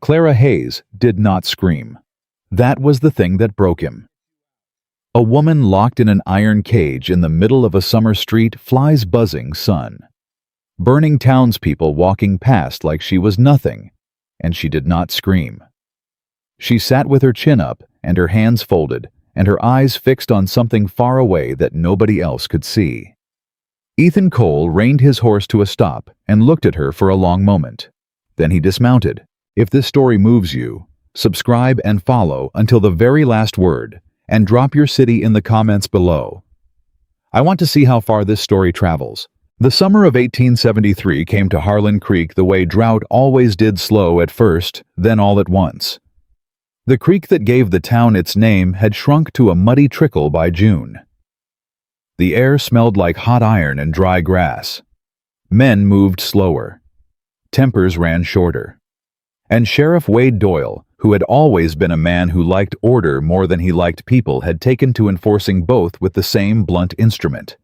Clara Hayes did not scream. That was the thing that broke him. A woman locked in an iron cage in the middle of a summer street, flies buzzing sun. Burning townspeople walking past like she was nothing, and she did not scream. She sat with her chin up and her hands folded, and her eyes fixed on something far away that nobody else could see. Ethan Cole reined his horse to a stop and looked at her for a long moment. Then he dismounted. If this story moves you, subscribe and follow until the very last word, and drop your city in the comments below. I want to see how far this story travels. The summer of 1873 came to Harlan Creek the way drought always did, slow at first, then all at once. The creek that gave the town its name had shrunk to a muddy trickle by June. The air smelled like hot iron and dry grass. Men moved slower. Tempers ran shorter. And Sheriff Wade Doyle, who had always been a man who liked order more than he liked people, had taken to enforcing both with the same blunt instrument.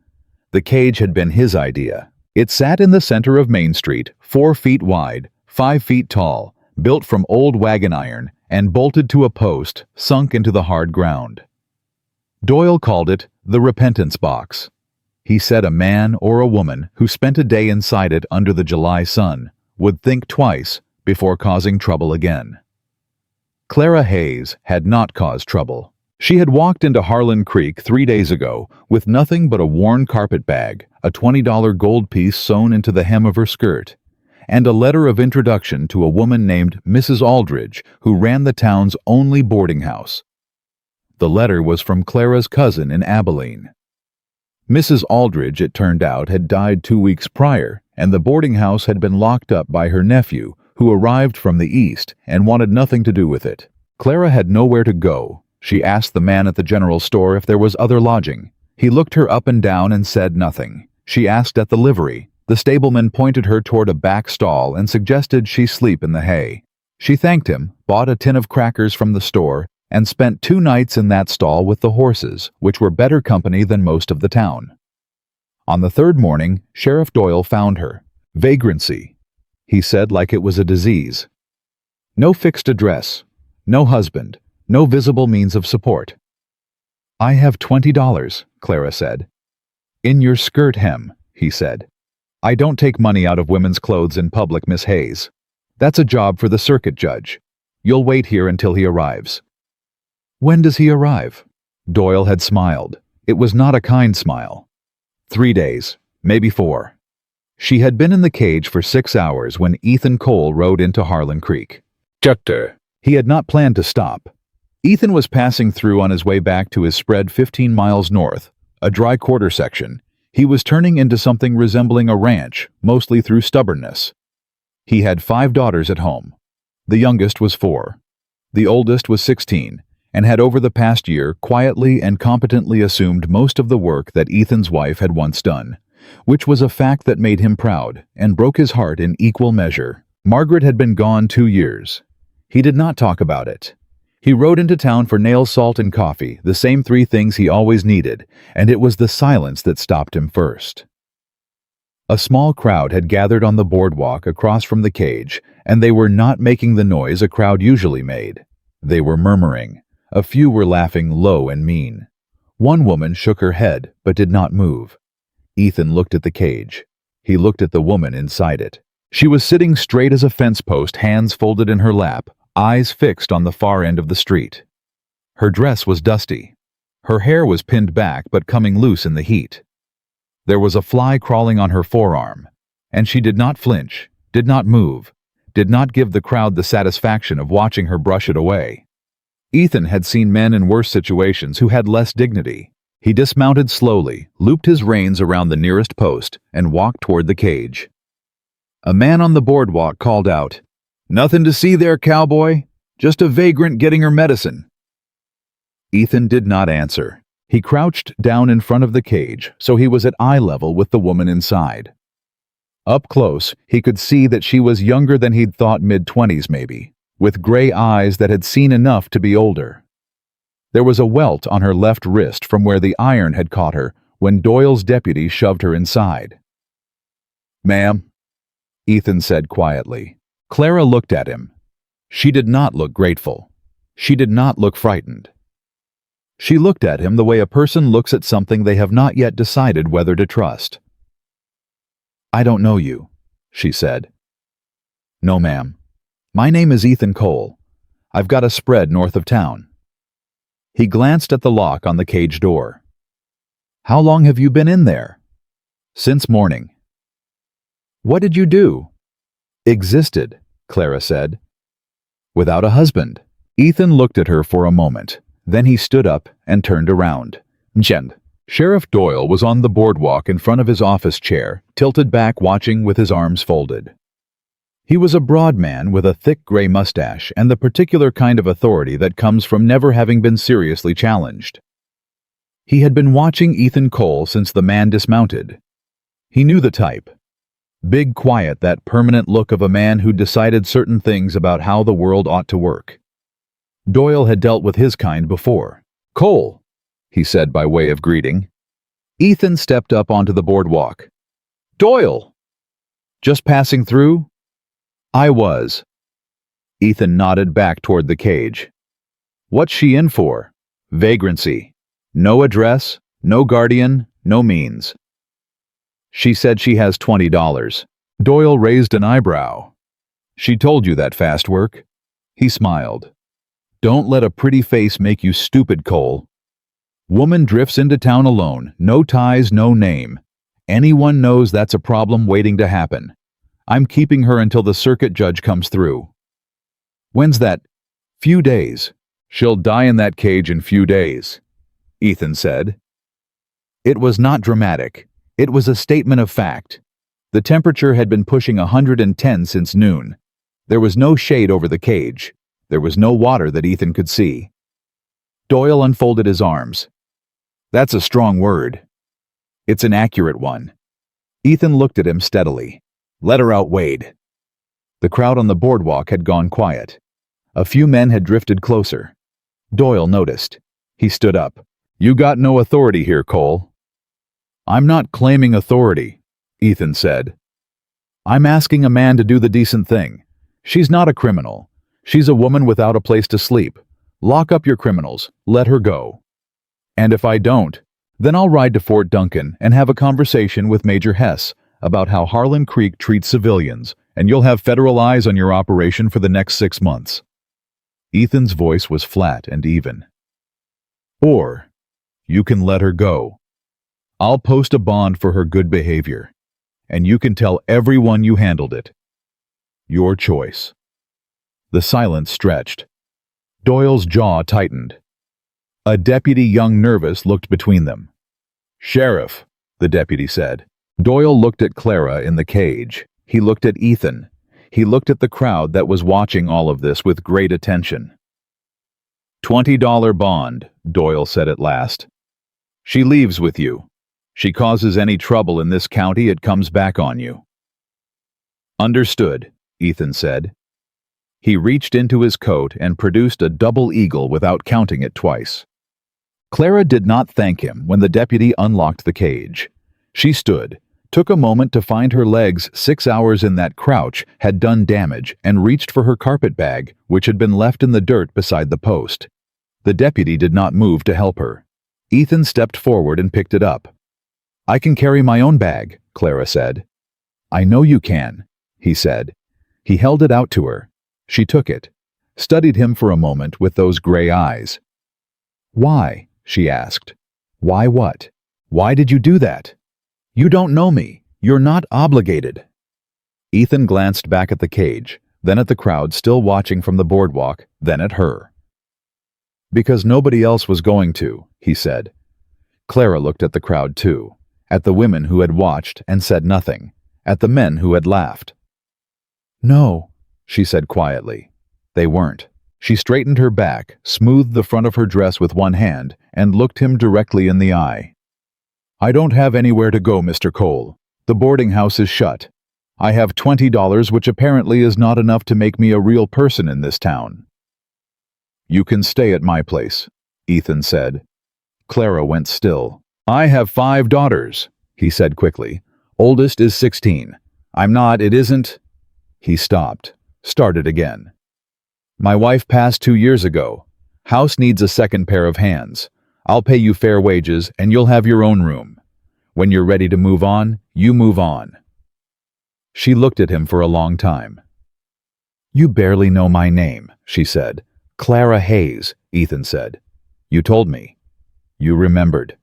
The cage had been his idea. It sat in the center of Main Street, 4 feet wide, 5 feet tall, built from old wagon iron, and bolted to a post sunk into the hard ground. Doyle called it the repentance box. He said a man or a woman who spent a day inside it under the July sun would think twice before causing trouble again. Clara Hayes had not caused trouble. She had walked into Harlan Creek 3 days ago with nothing but a worn carpet bag, a $20 gold piece sewn into the hem of her skirt, and a letter of introduction to a woman named Mrs. Aldridge, who ran the town's only boarding house. The letter was from Clara's cousin in Abilene. Mrs. Aldridge, it turned out, had died 2 weeks prior, and the boarding house had been locked up by her nephew, who arrived from the east and wanted nothing to do with it. Clara had nowhere to go. She asked the man at the general store if there was other lodging. He looked her up and down and said nothing. She asked at the livery. The stableman pointed her toward a back stall and suggested she sleep in the hay. She thanked him, bought a tin of crackers from the store, and spent 2 nights in that stall with the horses, which were better company than most of the town. On the 3rd morning, Sheriff Doyle found her. Vagrancy, he said like it was a disease. No fixed address, no husband, no visible means of support. I have $20, Clara said. In your skirt hem, he said. I don't take money out of women's clothes in public, Miss Hayes. That's a job for the circuit judge. You'll wait here until he arrives. When does he arrive? Doyle had smiled. It was not a kind smile. 3 days, maybe 4. She had been in the cage for 6 hours when Ethan Cole rode into Harlan Creek. Chucked her. He had not planned to stop. Ethan was passing through on his way back to his spread 15 miles north, a dry quarter section. He was turning into something resembling a ranch, mostly through stubbornness. He had 5 daughters at home. The youngest was 4. The oldest was 16, and had over the past year quietly and competently assumed most of the work that Ethan's wife had once done, which was a fact that made him proud and broke his heart in equal measure. Margaret had been gone 2 years. He did not talk about it. He rode into town for nail salt and coffee, the same 3 things he always needed, and it was the silence that stopped him first. A small crowd had gathered on the boardwalk across from the cage, and they were not making the noise a crowd usually made. They were murmuring. A few were laughing low and mean. One woman shook her head, but did not move. Ethan looked at the cage. He looked at the woman inside it. She was sitting straight as a fence post, hands folded in her lap, eyes fixed on the far end of the street. Her dress was dusty. Her hair was pinned back but coming loose in the heat. There was a fly crawling on her forearm, and she did not flinch, did not move, did not give the crowd the satisfaction of watching her brush it away. Ethan had seen men in worse situations who had less dignity. He dismounted slowly, looped his reins around the nearest post, and walked toward the cage. A man on the boardwalk called out, "Nothing to see there, cowboy. Just a vagrant getting her medicine." Ethan did not answer. He crouched down in front of the cage, so he was at eye level with the woman inside. Up close, he could see that she was younger than he'd thought, mid-20s maybe, with gray eyes that had seen enough to be older. There was a welt on her left wrist from where the iron had caught her when Doyle's deputy shoved her inside. "Ma'am," Ethan said quietly. Clara looked at him. She did not look grateful. She did not look frightened. She looked at him the way a person looks at something they have not yet decided whether to trust. "I don't know you," she said. "No, ma'am. My name is Ethan Cole. I've got a spread north of town." He glanced at the lock on the cage door. "How long have you been in there?" "Since morning." "What did you do?" "Existed," Clara said. "Without a husband." Ethan looked at her for a moment. Then he stood up and turned around. "Gent." Sheriff Doyle was on the boardwalk in front of his office chair, tilted back watching with his arms folded. He was a broad man with a thick gray mustache and the particular kind of authority that comes from never having been seriously challenged. He had been watching Ethan Cole since the man dismounted. He knew the type. Big, quiet, that permanent look of a man who decided certain things about how the world ought to work. Doyle had dealt with his kind before. "Cole," he said by way of greeting. Ethan stepped up onto the boardwalk. "Doyle! Just passing through?" "I was." Ethan nodded back toward the cage. "What's she in for?" "Vagrancy. No address, no guardian, no means." "She said she has $20. Doyle raised an eyebrow. "She told you that fast work?" He smiled. "Don't let a pretty face make you stupid, Cole. Woman drifts into town alone, no ties, no name. Anyone knows that's a problem waiting to happen. I'm keeping her until the circuit judge comes through." "When's that?" "Few days. She'll die in that cage in few days," Ethan said. It was not dramatic. It was a statement of fact. The temperature had been pushing 110 since noon. There was no shade over the cage. There was no water that Ethan could see. Doyle unfolded his arms. "That's a strong word." "It's an accurate one." Ethan looked at him steadily. "Let her out, Wade." The crowd on the boardwalk had gone quiet. A few men had drifted closer. Doyle noticed. He stood up. "You got no authority here, Cole." "I'm not claiming authority," Ethan said. "I'm asking a man to do the decent thing. She's not a criminal. She's a woman without a place to sleep. Lock up your criminals. Let her go. And if I don't, then I'll ride to Fort Duncan and have a conversation with Major Hess about how Harlan Creek treats civilians, and you'll have federal eyes on your operation for the next 6 months. Ethan's voice was flat and even. "Or, you can let her go. I'll post a bond for her good behavior, and you can tell everyone you handled it. Your choice." The silence stretched. Doyle's jaw tightened. A deputy, young nervous, looked between them. "Sheriff," the deputy said. Doyle looked at Clara in the cage. He looked at Ethan. He looked at the crowd that was watching all of this with great attention. $20 bond, Doyle said at last. "She leaves with you. She causes any trouble in this county, it comes back on you." "Understood," Ethan said. He reached into his coat and produced a double eagle without counting it twice. Clara did not thank him when the deputy unlocked the cage. She stood, took a moment to find her legs. 6 hours in that crouch had done damage, and reached for her carpet bag, which had been left in the dirt beside the post. The deputy did not move to help her. Ethan stepped forward and picked it up. "I can carry my own bag," Clara said. "I know you can," he said. He held it out to her. She took it, studied him for a moment with those gray eyes. "Why?" she asked. "Why what? Why did you do that? You don't know me. You're not obligated." Ethan glanced back at the cage, then at the crowd still watching from the boardwalk, then at her. "Because nobody else was going to," he said. Clara looked at the crowd too, at the women who had watched and said nothing, at the men who had laughed. "No," she said quietly. They weren't. She straightened her back, smoothed the front of her dress with one hand, and looked him directly in the eye. "I don't have anywhere to go, Mr. Cole. The boarding house is shut. I have $20, which apparently is not enough to make me a real person in this town." "You can stay at my place," Ethan said. Clara went still. "I have 5 daughters," he said quickly. "Oldest is 16. I'm not, it isn't—" He stopped, started again. My wife passed 2 years ago. House needs a second pair of hands. I'll pay you fair wages and you'll have your own room. When you're ready to move on, you move on." She looked at him for a long time. "You barely know my name," she said. "Clara Hayes," Ethan said. "You told me. You remembered."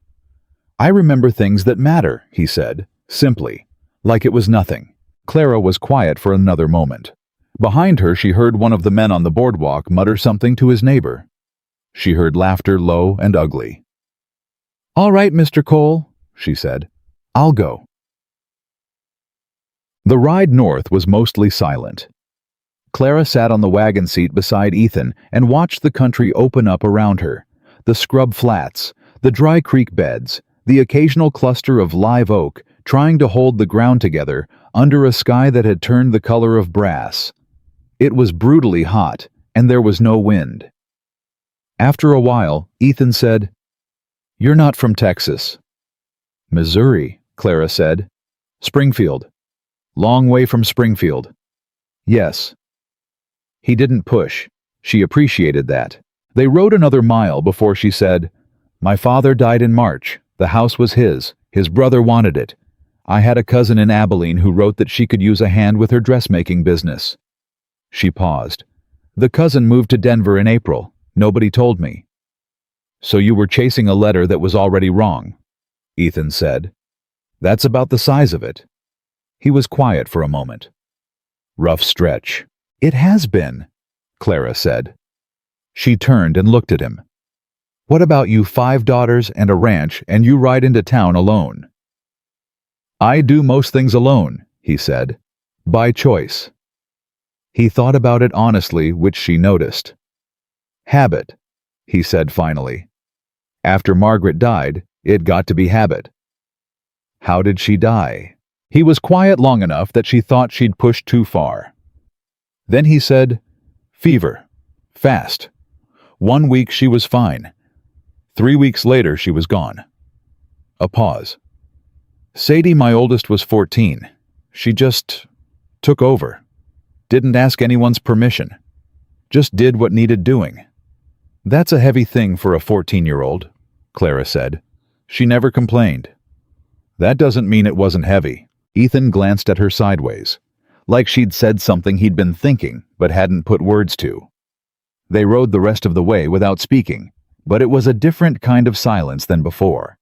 "I remember things that matter," he said, simply, like it was nothing. Clara was quiet for another moment. Behind her, she heard one of the men on the boardwalk mutter something to his neighbor. She heard laughter low and ugly. "All right, Mr. Cole," she said. "I'll go." The ride north was mostly silent. Clara sat on the wagon seat beside Ethan and watched the country open up around her. The scrub flats, the dry creek beds, the occasional cluster of live oak trying to hold the ground together under a sky that had turned the color of brass. It was brutally hot, and there was no wind. After a while, Ethan said, "You're not from Texas." "Missouri," Clara said. "Springfield. Long way from Springfield." "Yes." He didn't push. She appreciated that. They rode another mile before she said, "My father died in March. The house was his. His brother wanted it. I had a cousin in Abilene who wrote that she could use a hand with her dressmaking business." She paused. "The cousin moved to Denver in April. Nobody told me." "So you were chasing a letter that was already wrong," Ethan said. "That's about the size of it." He was quiet for a moment. "Rough stretch." "It has been," Clara said. She turned and looked at him. "What about you 5 daughters and a ranch and you ride into town alone?" "I do most things alone," he said. "By choice." He thought about it honestly, which she noticed. "Habit," he said finally. "After Margaret died, it got to be habit." "How did she die?" He was quiet long enough that she thought she'd pushed too far. Then he said, "Fever. Fast. 1 week she was fine. 3 weeks later she was gone." A pause. "Sadie, my oldest, was 14. She just took over. Didn't ask anyone's permission. Just did what needed doing." "That's a heavy thing for a 14-year-old, Clara said. "She never complained." "That doesn't mean it wasn't heavy." Ethan glanced at her sideways, like she'd said something he'd been thinking but hadn't put words to. They rode the rest of the way without speaking, but it was a different kind of silence than before.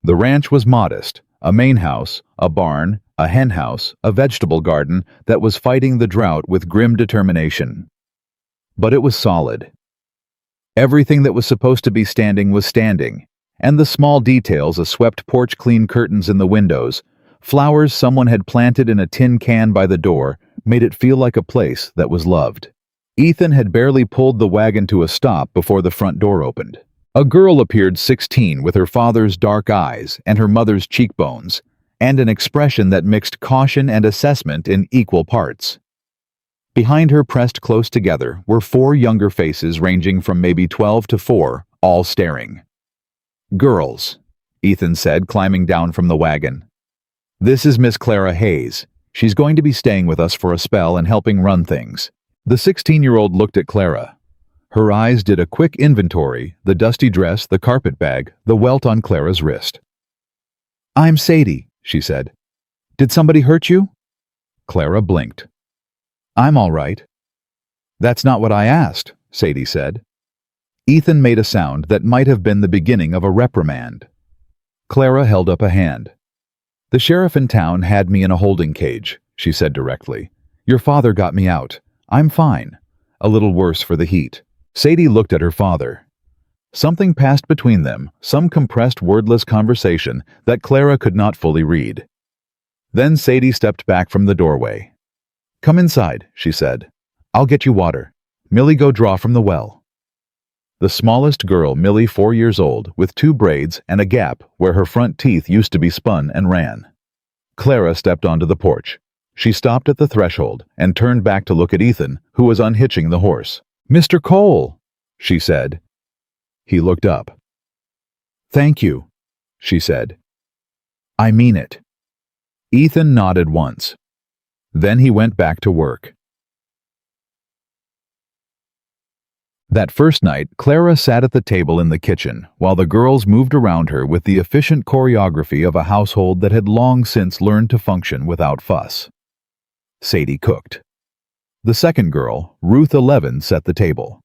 The ranch was modest, a main house, a barn, a hen house, a vegetable garden that was fighting the drought with grim determination. But it was solid. Everything that was supposed to be standing was standing, and the small details, a swept porch, clean curtains in the windows, flowers someone had planted in a tin can by the door, made it feel like a place that was loved. Ethan had barely pulled the wagon to a stop before the front door opened. A girl appeared, 16, with her father's dark eyes and her mother's cheekbones, and an expression that mixed caution and assessment in equal parts. Behind her, pressed close together, were 4 younger faces ranging from maybe 12 to 4, all staring. "Girls," Ethan said, climbing down from the wagon. "This is Miss Clara Hayes. She's going to be staying with us for a spell and helping run things." The 16-year-old looked at Clara. Her eyes did a quick inventory, the dusty dress, the carpet bag, the welt on Clara's wrist. "I'm Sadie," she said. "Did somebody hurt you?" Clara blinked. "I'm all right." "That's not what I asked," Sadie said. Ethan made a sound that might have been the beginning of a reprimand. Clara held up a hand. "The sheriff in town had me in a holding cage," she said directly. "Your father got me out. I'm fine. A little worse for the heat." Sadie looked at her father. Something passed between them, some compressed wordless conversation that Clara could not fully read. Then Sadie stepped back from the doorway. "Come inside," she said. "I'll get you water. Millie, go draw from the well." The smallest girl, Millie, 4 years old, with 2 braids and a gap where her front teeth used to be spun, and ran. Clara stepped onto the porch. She stopped at the threshold and turned back to look at Ethan, who was unhitching the horse. "Mr. Cole," she said. He looked up. "Thank you," she said. "I mean it." Ethan nodded once. Then he went back to work. That first night, Clara sat at the table in the kitchen while the girls moved around her with the efficient choreography of a household that had long since learned to function without fuss. Sadie cooked. The second girl, Ruth 11, set the table.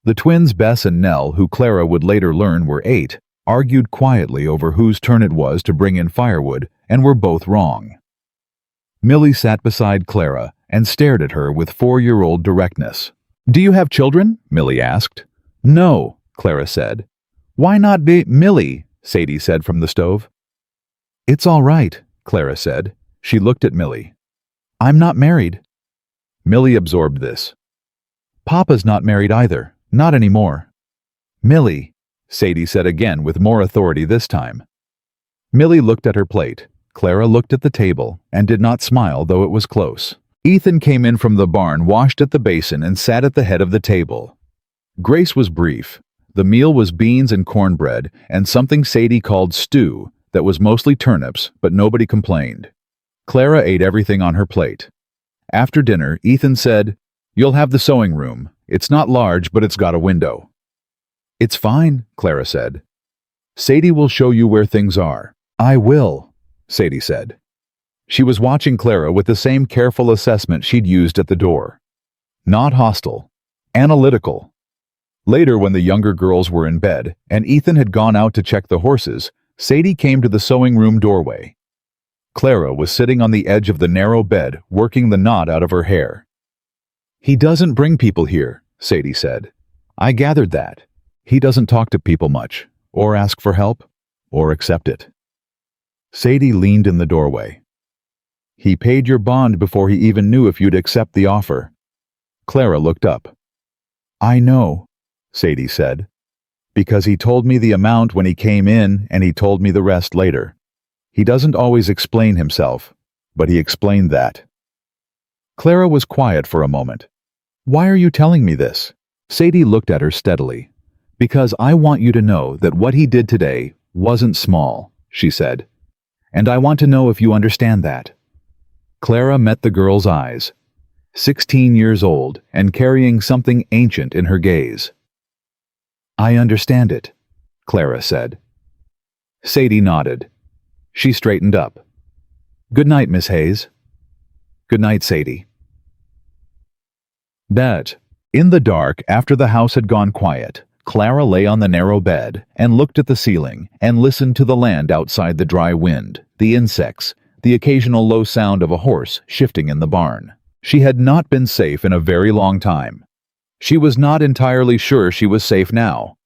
The twins Bess and Nell, who Clara would later learn were 8, argued quietly over whose turn it was to bring in firewood and were both wrong. Millie sat beside Clara and stared at her with 4-year-old directness. "Do you have children?" Millie asked. "No," Clara said. "Why not be Millie?" Sadie said from the stove. "It's all right," Clara said. She looked at Millie. "I'm not married." Millie absorbed this. "Papa's not married either, not anymore." "Millie," Sadie said again with more authority this time. Millie looked at her plate. Clara looked at the table and did not smile, though it was close. Ethan came in from the barn, washed at the basin, and sat at the head of the table. Grace was brief. The meal was beans and cornbread and something Sadie called stew that was mostly turnips, but nobody complained. Clara ate everything on her plate. After dinner, Ethan said, "You'll have the sewing room. It's not large, but it's got a window." "It's fine," Clara said. "Sadie will show you where things are." "I will," Sadie said. She was watching Clara with the same careful assessment she'd used at the door. Not hostile. Analytical. Later, when the younger girls were in bed and Ethan had gone out to check the horses, Sadie came to the sewing room doorway. Clara was sitting on the edge of the narrow bed, working the knot out of her hair. "He doesn't bring people here," Sadie said. "I gathered that. He doesn't talk to people much, or ask for help, or accept it." Sadie leaned in the doorway. "He paid your bond before he even knew if you'd accept the offer." Clara looked up. "I know," Sadie said, "because he told me the amount when he came in and he told me the rest later. He doesn't always explain himself, but he explained that." Clara was quiet for a moment. "Why are you telling me this?" Sadie looked at her steadily. "Because I want you to know that what he did today wasn't small," she said. "And I want to know if you understand that." Clara met the girl's eyes, 16 years old and carrying something ancient in her gaze. "I understand it," Clara said. Sadie nodded. She straightened up. "Good night, Miss Hayes." "Good night, Sadie." Bed. In the dark, after the house had gone quiet, Clara lay on the narrow bed and looked at the ceiling and listened to the land outside, the dry wind, the insects, the occasional low sound of a horse shifting in the barn. She had not been safe in a very long time. She was not entirely sure she was safe now.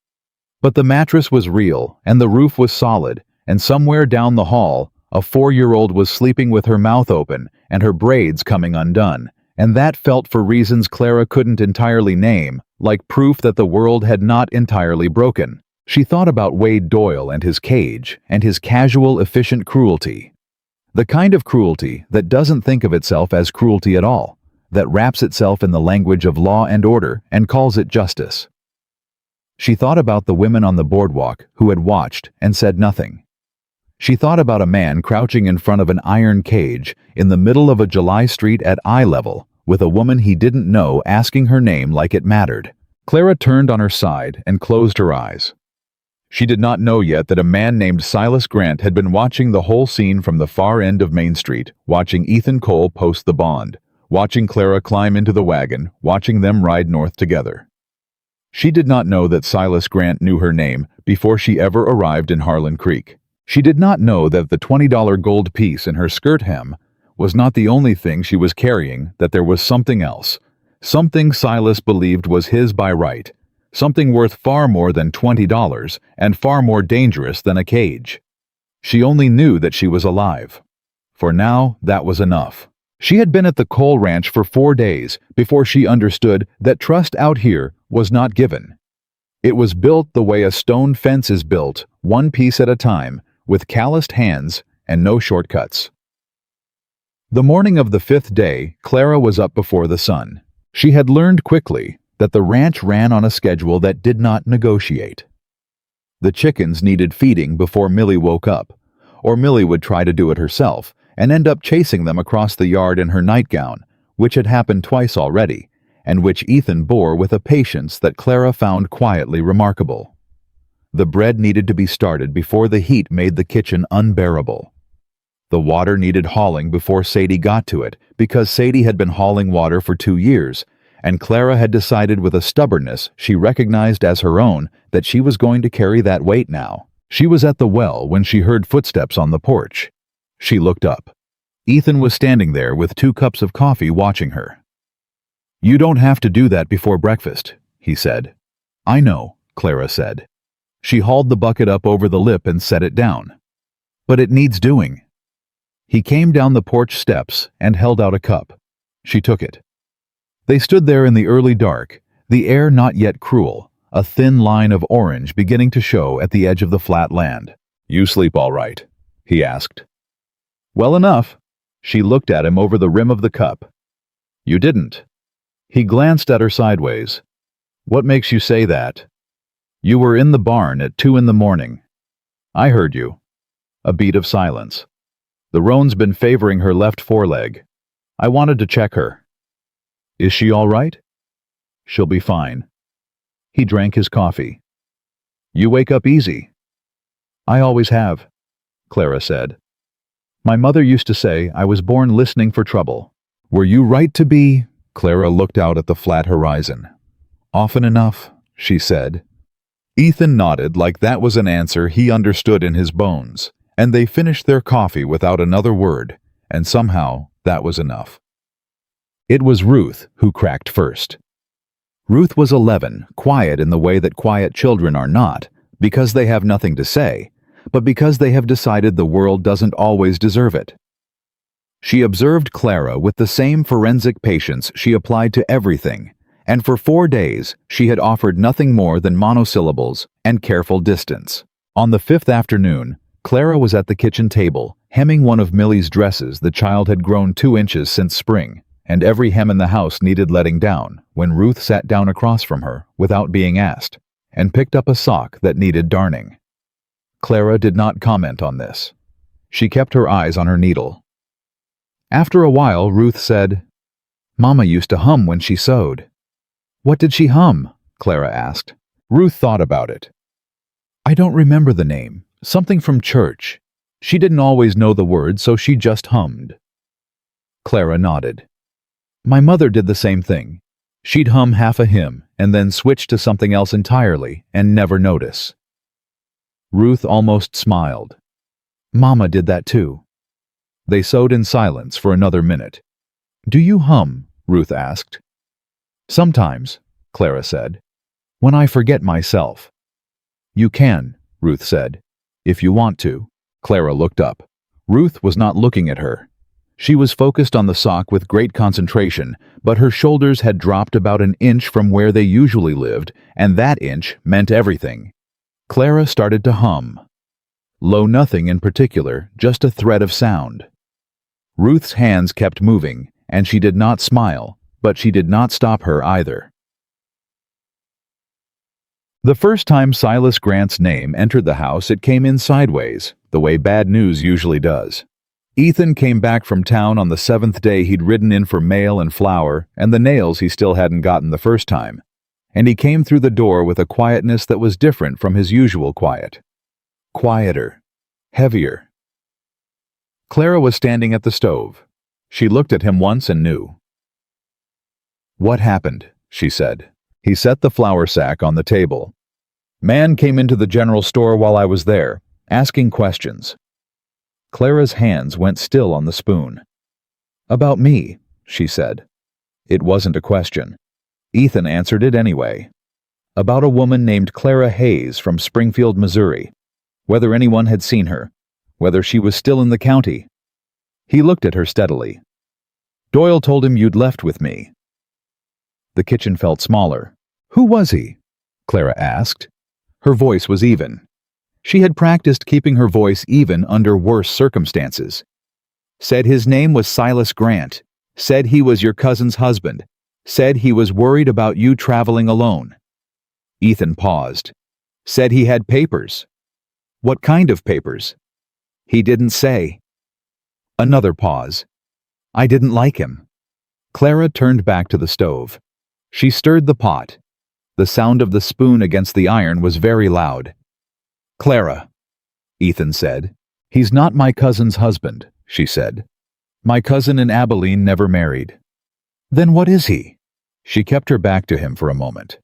But the mattress was real, and the roof was solid, and somewhere down the hall, a 4-year-old was sleeping with her mouth open and her braids coming undone, and that felt, for reasons Clara couldn't entirely name, like proof that the world had not entirely broken. She thought about Wade Doyle and his cage, and his casual, efficient cruelty. The kind of cruelty that doesn't think of itself as cruelty at all, that wraps itself in the language of law and order and calls it justice. She thought about the women on the boardwalk who had watched and said nothing. She thought about a man crouching in front of an iron cage in the middle of a July street at eye level with a woman he didn't know asking her name like it mattered. Clara turned on her side and closed her eyes. She did not know yet that a man named Silas Grant had been watching the whole scene from the far end of Main Street, watching Ethan Cole post the bond, watching Clara climb into the wagon, watching them ride north together. She did not know that Silas Grant knew her name before she ever arrived in Harlan Creek. She did not know that the $20 gold piece in her skirt hem was not the only thing she was carrying, that there was something else, something Silas believed was his by right, something worth far more than $20 and far more dangerous than a cage. She only knew that she was alive. For now, that was enough. She had been at the Cole Ranch for 4 days before she understood that trust out here was not given. It was built the way a stone fence is built, one piece at a time, with calloused hands and no shortcuts. The morning of the 5th day, Clara was up before the sun. She had learned quickly that the ranch ran on a schedule that did not negotiate. The chickens needed feeding before Millie woke up, or Millie would try to do it herself and end up chasing them across the yard in her nightgown, which had happened twice already, and which Ethan bore with a patience that Clara found quietly remarkable. The bread needed to be started before the heat made the kitchen unbearable. The water needed hauling before Sadie got to it, because Sadie had been hauling water for 2 years, and Clara had decided with a stubbornness she recognized as her own that she was going to carry that weight now. She was at the well when she heard footsteps on the porch. She looked up. Ethan was standing there with 2 cups of coffee watching her. "You don't have to do that before breakfast," he said. "I know," Clara said. She hauled the bucket up over the lip and set it down. "But it needs doing." He came down the porch steps and held out a cup. She took it. They stood there in the early dark, the air not yet cruel, a thin line of orange beginning to show at the edge of the flat land. "You sleep all right?" he asked. "Well enough." She looked at him over the rim of the cup. "You didn't." He glanced at her sideways. "What makes you say that?" "You were in the barn at 2 in the morning. I heard you." A beat of silence. "The roan's been favoring her left foreleg. I wanted to check her." "Is she all right?" "She'll be fine." He drank his coffee. "You wake up easy." "I always have," Clara said. "My mother used to say I was born listening for trouble." "Were you right to be?" Clara looked out at the flat horizon. "Often enough," she said. Ethan nodded like that was an answer he understood in his bones, and they finished their coffee without another word, and somehow that was enough. It was Ruth who cracked first. Ruth was 11, quiet in the way that quiet children are not, because they have nothing to say, but because they have decided the world doesn't always deserve it. She observed Clara with the same forensic patience she applied to everything, and for 4 days she had offered nothing more than monosyllables and careful distance. On the 5th afternoon, Clara was at the kitchen table, hemming one of Millie's dresses. The child had grown 2 inches since spring, and every hem in the house needed letting down, when Ruth sat down across from her, without being asked, and picked up a sock that needed darning. Clara did not comment on this. She kept her eyes on her needle. After a while, Ruth said, "Mama used to hum when she sewed." "What did she hum?" Clara asked. Ruth thought about it. "I don't remember the name. Something from church. She didn't always know the words, so she just hummed." Clara nodded. "My mother did the same thing. She'd hum half a hymn and then switch to something else entirely and never notice." Ruth almost smiled. "Mama did that too." They sewed in silence for another minute. "Do you hum?" Ruth asked. "Sometimes," Clara said. "When I forget myself." "You can," Ruth said. "If you want to." Clara looked up. Ruth was not looking at her. She was focused on the sock with great concentration, but her shoulders had dropped about an inch from where they usually lived, and that inch meant everything. Clara started to hum. Low nothing in particular, just a thread of sound. Ruth's hands kept moving, and she did not smile, but she did not stop her either. The first time Silas Grant's name entered the house, it came in sideways, the way bad news usually does. Ethan came back from town on the 7th day he'd ridden in for mail and flour and the nails he still hadn't gotten the first time, and he came through the door with a quietness that was different from his usual quiet. Quieter. Heavier. Clara was standing at the stove. She looked at him once and knew. "What happened?" she said. He set the flour sack on the table. "Man came into the general store while I was there, asking questions." Clara's hands went still on the spoon. "About me," she said. It wasn't a question. Ethan answered it anyway. About a woman named Clara Hayes from Springfield, Missouri. Whether anyone had seen her. Whether she was still in the county. He looked at her steadily. "Doyle told him you'd left with me." The kitchen felt smaller. "Who was he?" Clara asked. Her voice was even. She had practiced keeping her voice even under worse circumstances. "Said his name was Silas Grant. Said he was your cousin's husband. Said he was worried about you traveling alone." Ethan paused. "Said he had papers." "What kind of papers?" "He didn't say." Another pause. "I didn't like him." Clara turned back to the stove. She stirred the pot. The sound of the spoon against the iron was very loud. "Clara," Ethan said. "He's not my cousin's husband," she said. "My cousin in Abilene never married." "Then what is he?" She kept her back to him for a moment.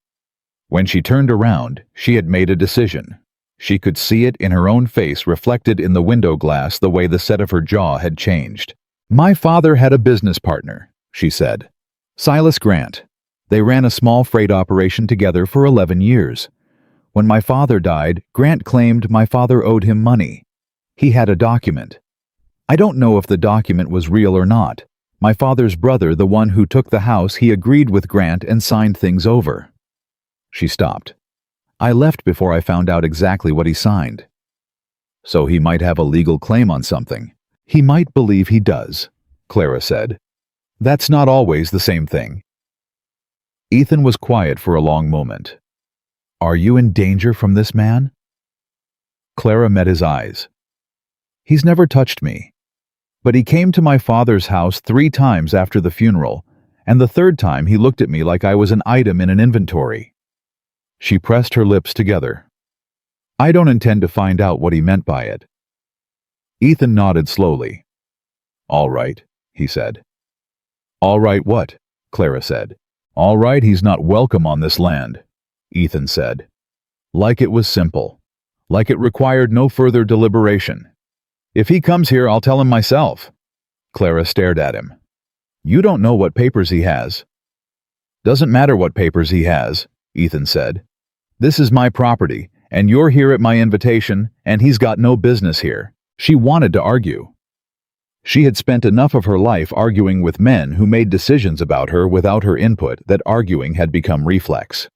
When she turned around, she had made a decision. She could see it in her own face reflected in the window glass the way the set of her jaw had changed. "My father had a business partner," she said. "Silas Grant. They ran a small freight operation together for 11 years. When my father died, Grant claimed my father owed him money. He had a document. I don't know if the document was real or not. My father's brother, the one who took the house, he agreed with Grant and signed things over." She stopped. "I left before I found out exactly what he signed." "So he might have a legal claim on something." "He might believe he does," Clara said. "That's not always the same thing." Ethan was quiet for a long moment. "Are you in danger from this man?" Clara met his eyes. "He's never touched me. But he came to my father's house 3 times after the funeral, and the 3rd time he looked at me like I was an item in an inventory." She pressed her lips together. "I don't intend to find out what he meant by it." Ethan nodded slowly. "All right," he said. "All right what?" Clara said. "All right, he's not welcome on this land," Ethan said. Like it was simple. Like it required no further deliberation. "If he comes here, I'll tell him myself." Clara stared at him. "You don't know what papers he has." "Doesn't matter what papers he has," Ethan said. "This is my property, and you're here at my invitation, and he's got no business here." She wanted to argue. She had spent enough of her life arguing with men who made decisions about her without her input that arguing had become reflex.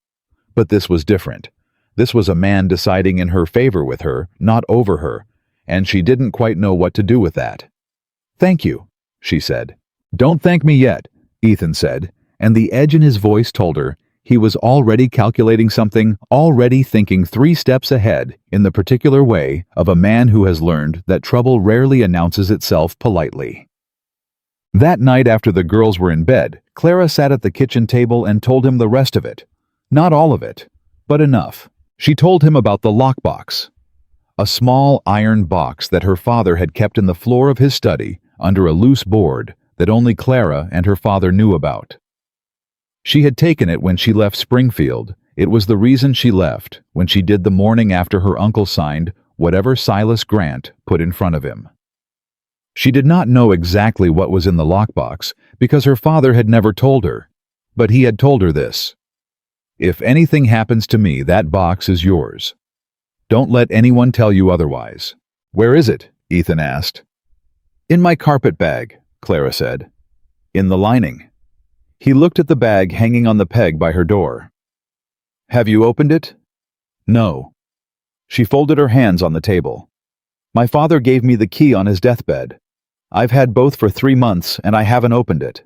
But this was different. This was a man deciding in her favor with her, not over her, and she didn't quite know what to do with that. "Thank you," she said. "Don't thank me yet," Ethan said, and the edge in his voice told her he was already calculating something, already thinking 3 steps ahead in the particular way of a man who has learned that trouble rarely announces itself politely. That night after the girls were in bed, Clara sat at the kitchen table and told him the rest of it. Not all of it, but enough. She told him about the lockbox. A small iron box that her father had kept in the floor of his study under a loose board that only Clara and her father knew about. She had taken it when she left Springfield. It was the reason she left, when she did the morning after her uncle signed whatever Silas Grant put in front of him. She did not know exactly what was in the lockbox because her father had never told her, but he had told her this. "If anything happens to me, that box is yours. Don't let anyone tell you otherwise." "Where is it?" Ethan asked. "In my carpet bag," Clara said. "In the lining." He looked at the bag hanging on the peg by her door. "Have you opened it?" "No." She folded her hands on the table. "My father gave me the key on his deathbed. I've had both for 3 months and I haven't opened it."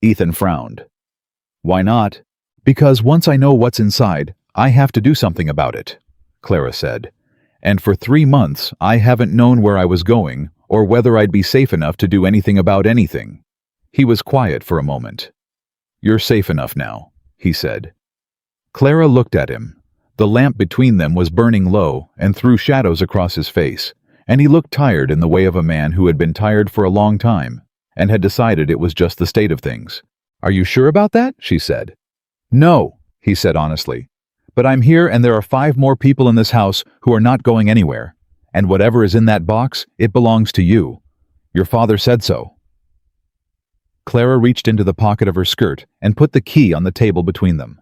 Ethan frowned. "Why not?" "Because once I know what's inside, I have to do something about it," Clara said. "And for 3 months I haven't known where I was going or whether I'd be safe enough to do anything about anything." He was quiet for a moment. "You're safe enough now," he said. Clara looked at him. The lamp between them was burning low and threw shadows across his face, and he looked tired in the way of a man who had been tired for a long time and had decided it was just the state of things. "Are you sure about that?" she said. "No," he said honestly. "But I'm here and there are 5 more people in this house who are not going anywhere. And whatever is in that box, it belongs to you. Your father said so." Clara reached into the pocket of her skirt and put the key on the table between them.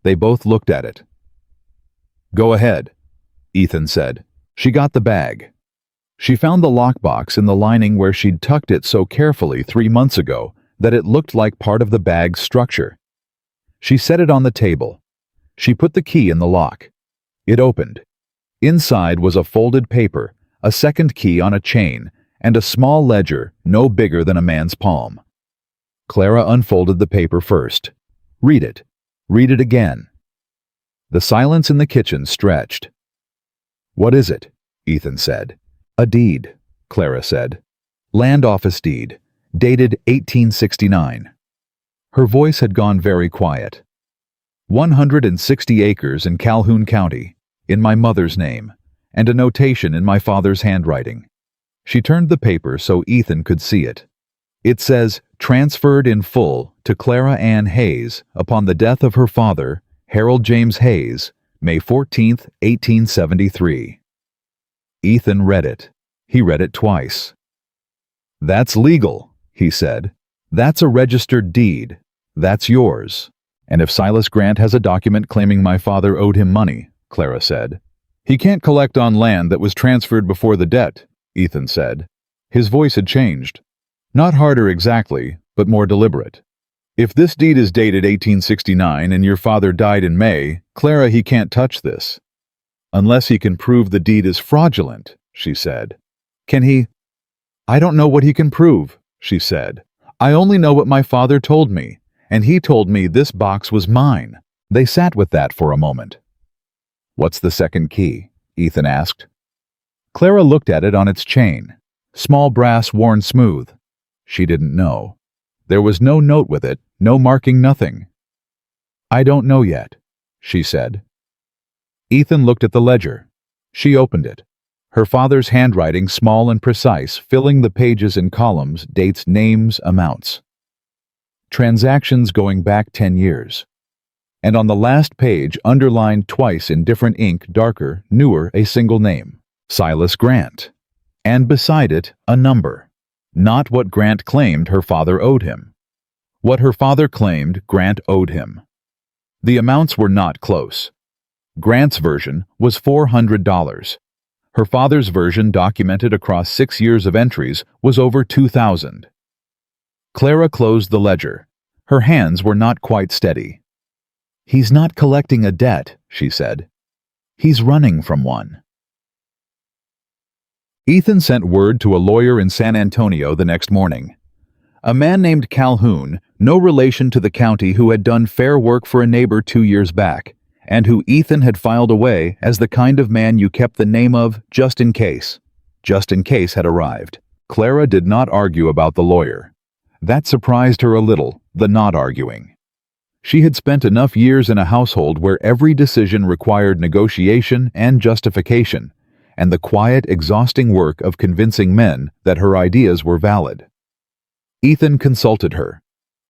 They both looked at it. "Go ahead," Ethan said. She got the bag. She found the lockbox in the lining where she'd tucked it so carefully 3 months ago that it looked like part of the bag's structure. She set it on the table. She put the key in the lock. It opened. Inside was a folded paper, a second key on a chain, and a small ledger no bigger than a man's palm. Clara unfolded the paper first. "Read it. Read it again." The silence in the kitchen stretched. "What is it?" Ethan said. "A deed," Clara said. "Land office deed, dated 1869. Her voice had gone very quiet. 160 acres in Calhoun County, in my mother's name, and a notation in my father's handwriting. She turned the paper so Ethan could see it. It says, transferred in full to Clara Ann Hayes upon the death of her father, Harold James Hayes, May 14, 1873. Ethan read it. He read it twice. That's legal, he said. That's a registered deed. That's yours. And if Silas Grant has a document claiming my father owed him money, Clara said. He can't collect on land that was transferred before the debt, Ethan said. His voice had changed. Not harder exactly, but more deliberate. If this deed is dated 1869 and your father died in May, Clara, he can't touch this. Unless he can prove the deed is fraudulent, she said. Can he? I don't know what he can prove, she said. I only know what my father told me, and he told me this box was mine. They sat with that for a moment. What's the second key? Ethan asked. Clara looked at it on its chain. Small brass worn smooth. She didn't know. There was no note with it, no marking, nothing. I don't know yet, she said. Ethan looked at the ledger. She opened it. Her father's handwriting, small and precise, filling the pages and columns, dates, names, amounts. Transactions going back 10 years. And on the last page, underlined twice in different ink, darker, newer, a single name. Silas Grant. And beside it, a number. Not what Grant claimed her father owed him. What her father claimed Grant owed him. The amounts were not close. Grant's version was $400. Her father's version, documented across 6 years of entries, was over $2,000. Clara closed the ledger. Her hands were not quite steady. He's not collecting a debt, she said. He's running from one. Ethan sent word to a lawyer in San Antonio the next morning. A man named Calhoun, no relation to the county, who had done fair work for a neighbor 2 years back, and who Ethan had filed away as the kind of man you kept the name of just in case. Just in case had arrived. Clara did not argue about the lawyer. That surprised her a little, the not arguing. She had spent enough years in a household where every decision required negotiation and justification, and the quiet, exhausting work of convincing men that her ideas were valid. Ethan consulted her.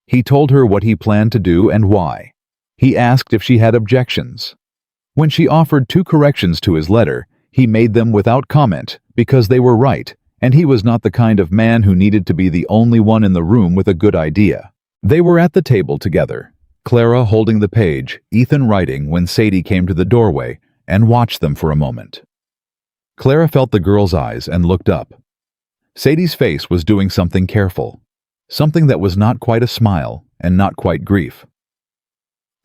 He told her what he planned to do and why. He asked if she had objections. When she offered 2 corrections to his letter, he made them without comment because they were right, and he was not the kind of man who needed to be the only one in the room with a good idea. They were at the table together, Clara holding the page, Ethan writing, when Sadie came to the doorway and watched them for a moment. Clara felt the girl's eyes and looked up. Sadie's face was doing something careful, something that was not quite a smile and not quite grief.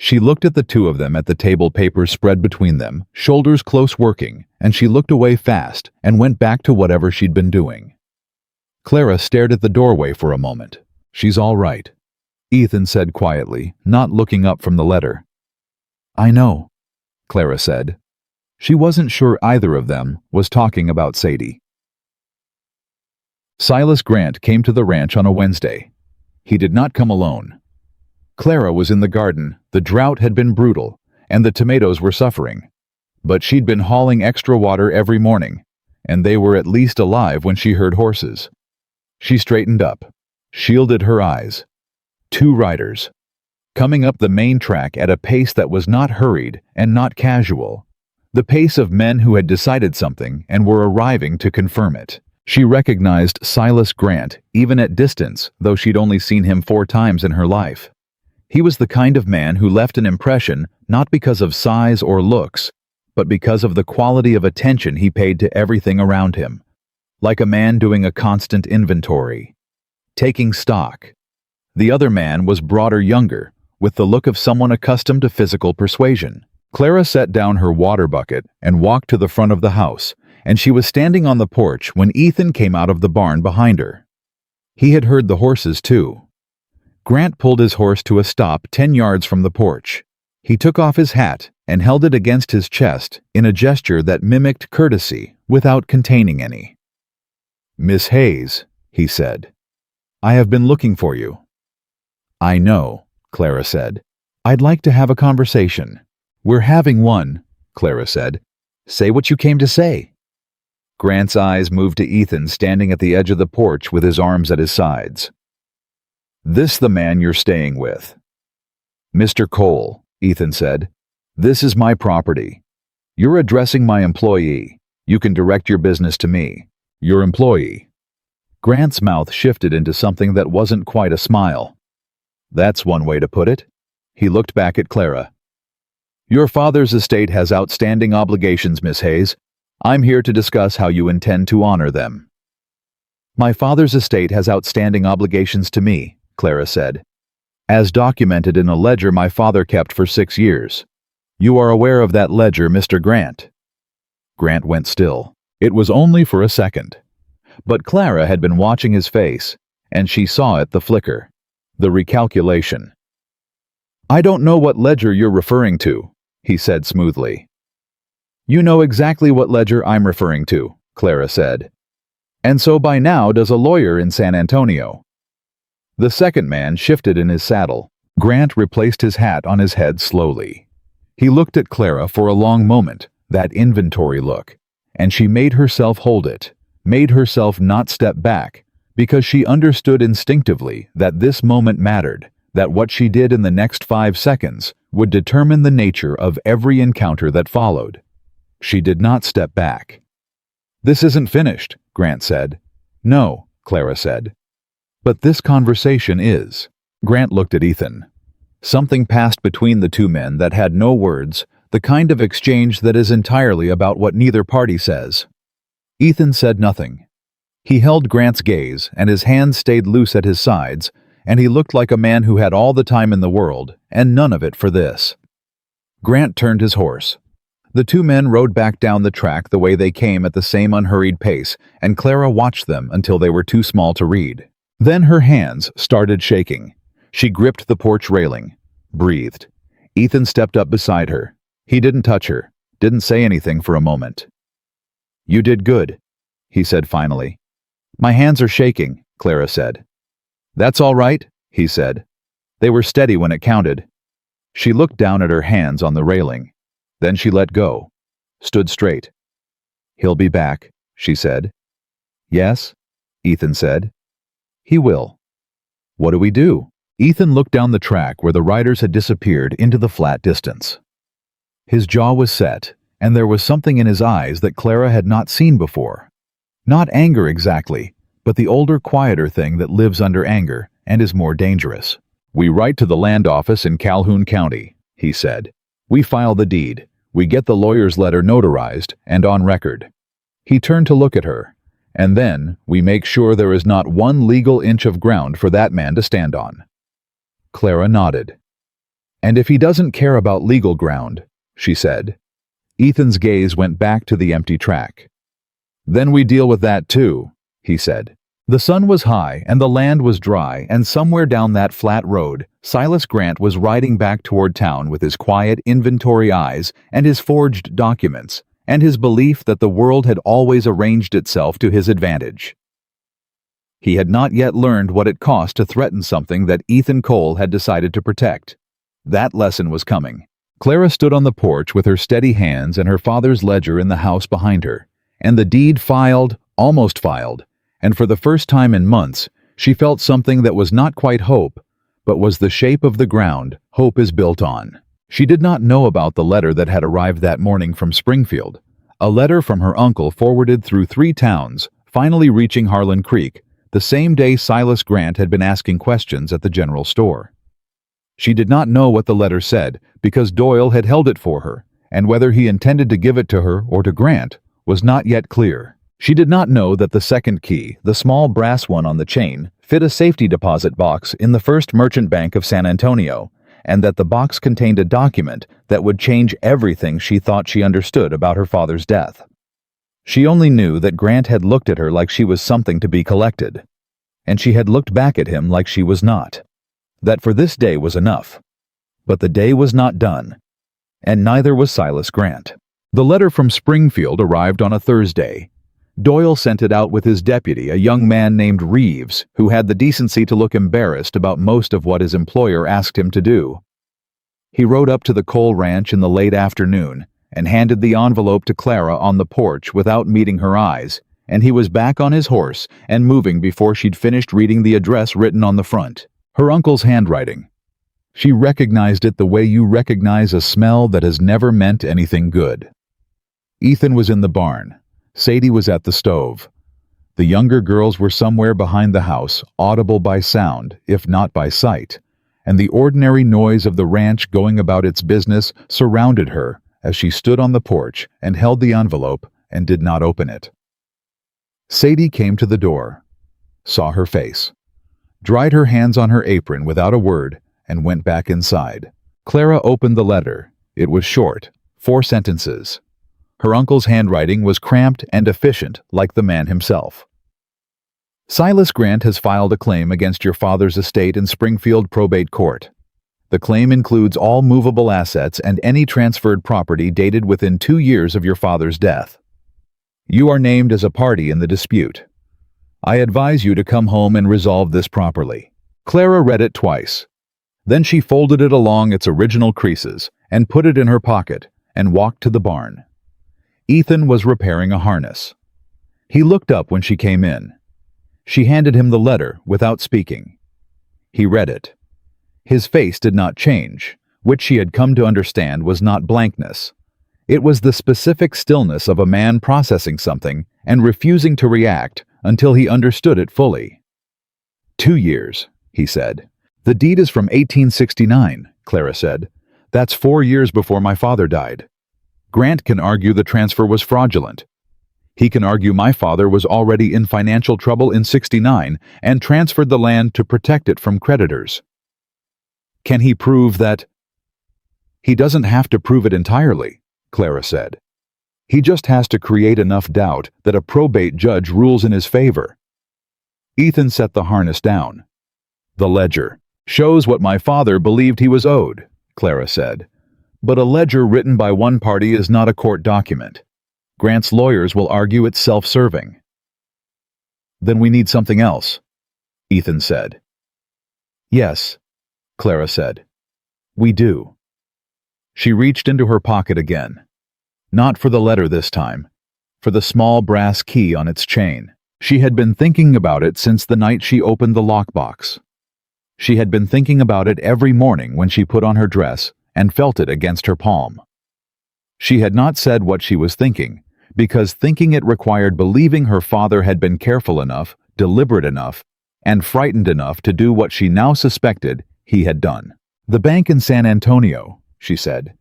She looked at the two of them at the table, papers spread between them, shoulders close working, and she looked away fast and went back to whatever she'd been doing. Clara stared at the doorway for a moment. She's all right, Ethan said quietly, not looking up from the letter. I know, Clara said. She wasn't sure either of them was talking about Sadie. Silas Grant came to the ranch on a Wednesday. He did not come alone. Clara was in the garden. The drought had been brutal, and the tomatoes were suffering. But she'd been hauling extra water every morning, and they were at least alive when she heard horses. She straightened up, shielded her eyes. 2 riders, coming up the main track at a pace that was not hurried and not casual. The pace of men who had decided something and were arriving to confirm it. She recognized Silas Grant, even at distance, though she'd only seen him 4 times in her life. He was the kind of man who left an impression not because of size or looks, but because of the quality of attention he paid to everything around him. Like a man doing a constant inventory, taking stock. The other man was broader, younger, with the look of someone accustomed to physical persuasion. Clara set down her water bucket and walked to the front of the house, and she was standing on the porch when Ethan came out of the barn behind her. He had heard the horses too. Grant pulled his horse to a stop 10 yards from the porch. He took off his hat and held it against his chest in a gesture that mimicked courtesy without containing any. "Miss Hayes," he said, "I have been looking for you." "I know," Clara said. "I'd like to have a conversation." "We're having one," Clara said. "Say what you came to say." Grant's eyes moved to Ethan standing at the edge of the porch with his arms at his sides. "This the man you're staying with?" "Mr. Cole," Ethan said. "This is my property. You're addressing my employee. You can direct your business to me. Your employee." Grant's mouth shifted into something that wasn't quite a smile. "That's one way to put it." He looked back at Clara. "Your father's estate has outstanding obligations, Miss Hayes. I'm here to discuss how you intend to honor them." "My father's estate has outstanding obligations to me," Clara said, "as documented in a ledger my father kept for 6 years. You are aware of that ledger, Mr. Grant?" Grant went still. It was only for a second. But Clara had been watching his face, and she saw it, the flicker, the recalculation. "I don't know what ledger you're referring to," he said smoothly. "You know exactly what ledger I'm referring to," Clara said. "And so by now does a lawyer in San Antonio." The second man shifted in his saddle. Grant replaced his hat on his head slowly. He looked at Clara for a long moment, that inventory look, and she made herself hold it, made herself not step back, because she understood instinctively that this moment mattered, that what she did in the next 5 seconds would determine the nature of every encounter that followed. She did not step back. "This isn't finished," Grant said. "No," Clara said. "But this conversation is." Grant looked at Ethan. Something passed between the two men that had no words, the kind of exchange that is entirely about what neither party says. Ethan said nothing. He held Grant's gaze, and his hands stayed loose at his sides, and he looked like a man who had all the time in the world, and none of it for this. Grant turned his horse. The two men rode back down the track the way they came at the same unhurried pace, and Clara watched them until they were too small to read. Then her hands started shaking. She gripped the porch railing, breathed. Ethan stepped up beside her. He didn't touch her, didn't say anything for a moment. "You did good," he said finally. "My hands are shaking," Clara said. "That's all right," he said. "They were steady when it counted." She looked down at her hands on the railing. Then she let go, stood straight. "He'll be back," she said. "Yes," Ethan said. "He will." "What do we do?" Ethan looked down the track where the riders had disappeared into the flat distance. His jaw was set, and there was something in his eyes that Clara had not seen before. Not anger exactly, but the older, quieter thing that lives under anger and is more dangerous. "We write to the land office in Calhoun County," he said. "We file the deed. We get the lawyer's letter notarized and on record." He turned to look at her, and then we make sure there is not one legal inch of ground for that man to stand on. Clara nodded. "And if he doesn't care about legal ground," she said. Ethan's gaze went back to the empty track. "Then we deal with that too," he said. The sun was high and the land was dry, and somewhere down that flat road, Silas Grant was riding back toward town with his quiet inventory eyes and his forged documents, and his belief that the world had always arranged itself to his advantage. He had not yet learned what it cost to threaten something that Ethan Cole had decided to protect. That lesson was coming. Clara stood on the porch with her steady hands and her father's ledger in the house behind her, and the deed filed, almost filed, and for the first time in months, she felt something that was not quite hope, but was the shape of the ground hope is built on. She did not know about the letter that had arrived that morning from Springfield, a letter from her uncle forwarded through 3 towns, finally reaching Harlan Creek, the same day Silas Grant had been asking questions at the general store. She did not know what the letter said because Doyle had held it for her, and whether he intended to give it to her or to Grant was not yet clear. She did not know that the second key, the small brass one on the chain, fit a safety deposit box in the First Merchant Bank of San Antonio, and that the box contained a document that would change everything she thought she understood about her father's death. She only knew that Grant had looked at her like she was something to be collected, and she had looked back at him like she was not. That for this day was enough. But the day was not done, and neither was Silas Grant. The letter from Springfield arrived on a Thursday. Doyle sent it out with his deputy, a young man named Reeves, who had the decency to look embarrassed about most of what his employer asked him to do. He rode up to the coal ranch in the late afternoon and handed the envelope to Clara on the porch without meeting her eyes, and he was back on his horse and moving before she'd finished reading the address written on the front. Her uncle's handwriting. She recognized it the way you recognize a smell that has never meant anything good. Ethan was in the barn. Sadie was at the stove. The younger girls were somewhere behind the house, audible by sound, if not by sight, and the ordinary noise of the ranch going about its business surrounded her as she stood on the porch and held the envelope and did not open it. Sadie came to the door, saw her face, dried her hands on her apron without a word, and went back inside. Clara opened the letter. It was short, 4 sentences. Her uncle's handwriting was cramped and efficient, like the man himself. Silas Grant has filed a claim against your father's estate in Springfield Probate Court. The claim includes all movable assets and any transferred property dated within 2 years of your father's death. You are named as a party in the dispute. I advise you to come home and resolve this properly. Clara read it twice. Then she folded it along its original creases and put it in her pocket and walked to the barn. Ethan was repairing a harness. He looked up when she came in. She handed him the letter without speaking. He read it. His face did not change, which she had come to understand was not blankness. It was the specific stillness of a man processing something and refusing to react until he understood it fully. 2 years, he said. The deed is from 1869, Clara said. That's 4 years before my father died. Grant can argue the transfer was fraudulent. He can argue my father was already in financial trouble in 69 and transferred the land to protect it from creditors. Can he prove that? He doesn't have to prove it entirely, Clara said. He just has to create enough doubt that a probate judge rules in his favor. Ethan set the harness down. The ledger shows what my father believed he was owed, Clara said. But a ledger written by one party is not a court document. Grant's lawyers will argue it's self-serving. Then we need something else, Ethan said. Yes, Clara said. We do. She reached into her pocket again. Not for the letter this time, for the small brass key on its chain. She had been thinking about it since the night she opened the lockbox. She had been thinking about it every morning when she put on her dress and felt it against her palm. She had not said what she was thinking, because thinking it required believing her father had been careful enough, deliberate enough, and frightened enough to do what she now suspected he had done. The bank in San Antonio, she said.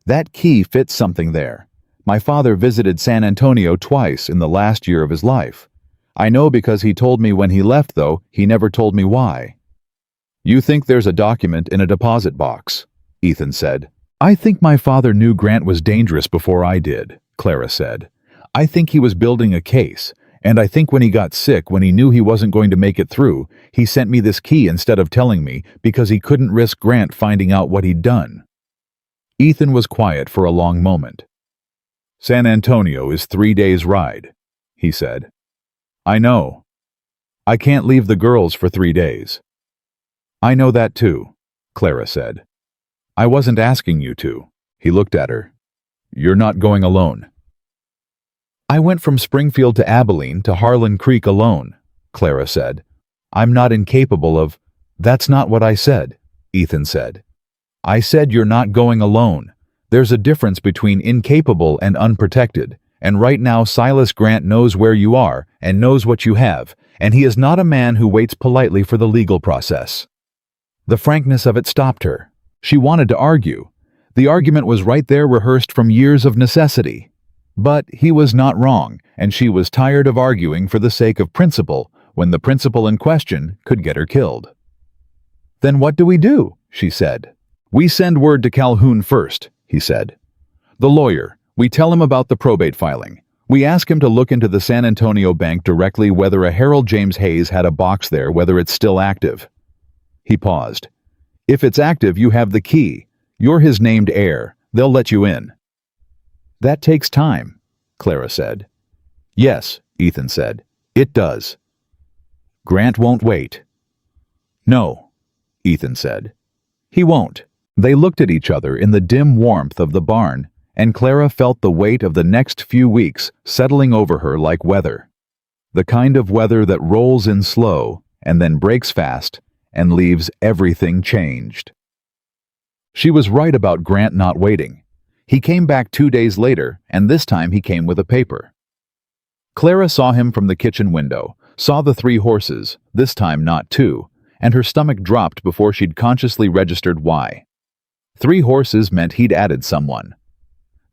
That key fits something there. My father visited San Antonio twice in the last year of his life. I know because he told me when he left, though he never told me why. You think there's a document in a deposit box, Ethan said. I think my father knew Grant was dangerous before I did, Clara said. I think he was building a case, and I think when he got sick, when he knew he wasn't going to make it through, he sent me this key instead of telling me because he couldn't risk Grant finding out what he'd done. Ethan was quiet for a long moment. San Antonio is 3 days' ride, he said. I know. I can't leave the girls for 3 days. I know that too, Clara said. I wasn't asking you to. He looked at her. You're not going alone. I went from Springfield to Abilene to Harlan Creek alone, Clara said. I'm not incapable of... That's not what I said, Ethan said. I said you're not going alone. There's a difference between incapable and unprotected, and right now Silas Grant knows where you are and knows what you have, and he is not a man who waits politely for the legal process. The frankness of it stopped her. She wanted to argue. The argument was right there, rehearsed from years of necessity. But he was not wrong, and she was tired of arguing for the sake of principle when the principle in question could get her killed. Then what do we do? She said. We send word to Calhoun first, he said. The lawyer. We tell him about the probate filing. We ask him to look into the San Antonio bank directly, whether a Harold James Hayes had a box there, whether it's still active. He paused. If it's active, you have the key. You're his named heir. They'll let you in. That takes time, Clara said. Yes, Ethan said. It does. Grant won't wait. No, Ethan said. He won't. They looked at each other in the dim warmth of the barn, and Clara felt the weight of the next few weeks settling over her like weather. The kind of weather that rolls in slow and then breaks fast and leaves everything changed. She was right about Grant not waiting. He came back 2 days later, and this time he came with a paper. Clara saw him from the kitchen window, saw the 3 horses, this time not 2, and her stomach dropped before she'd consciously registered why. 3 horses meant he'd added someone.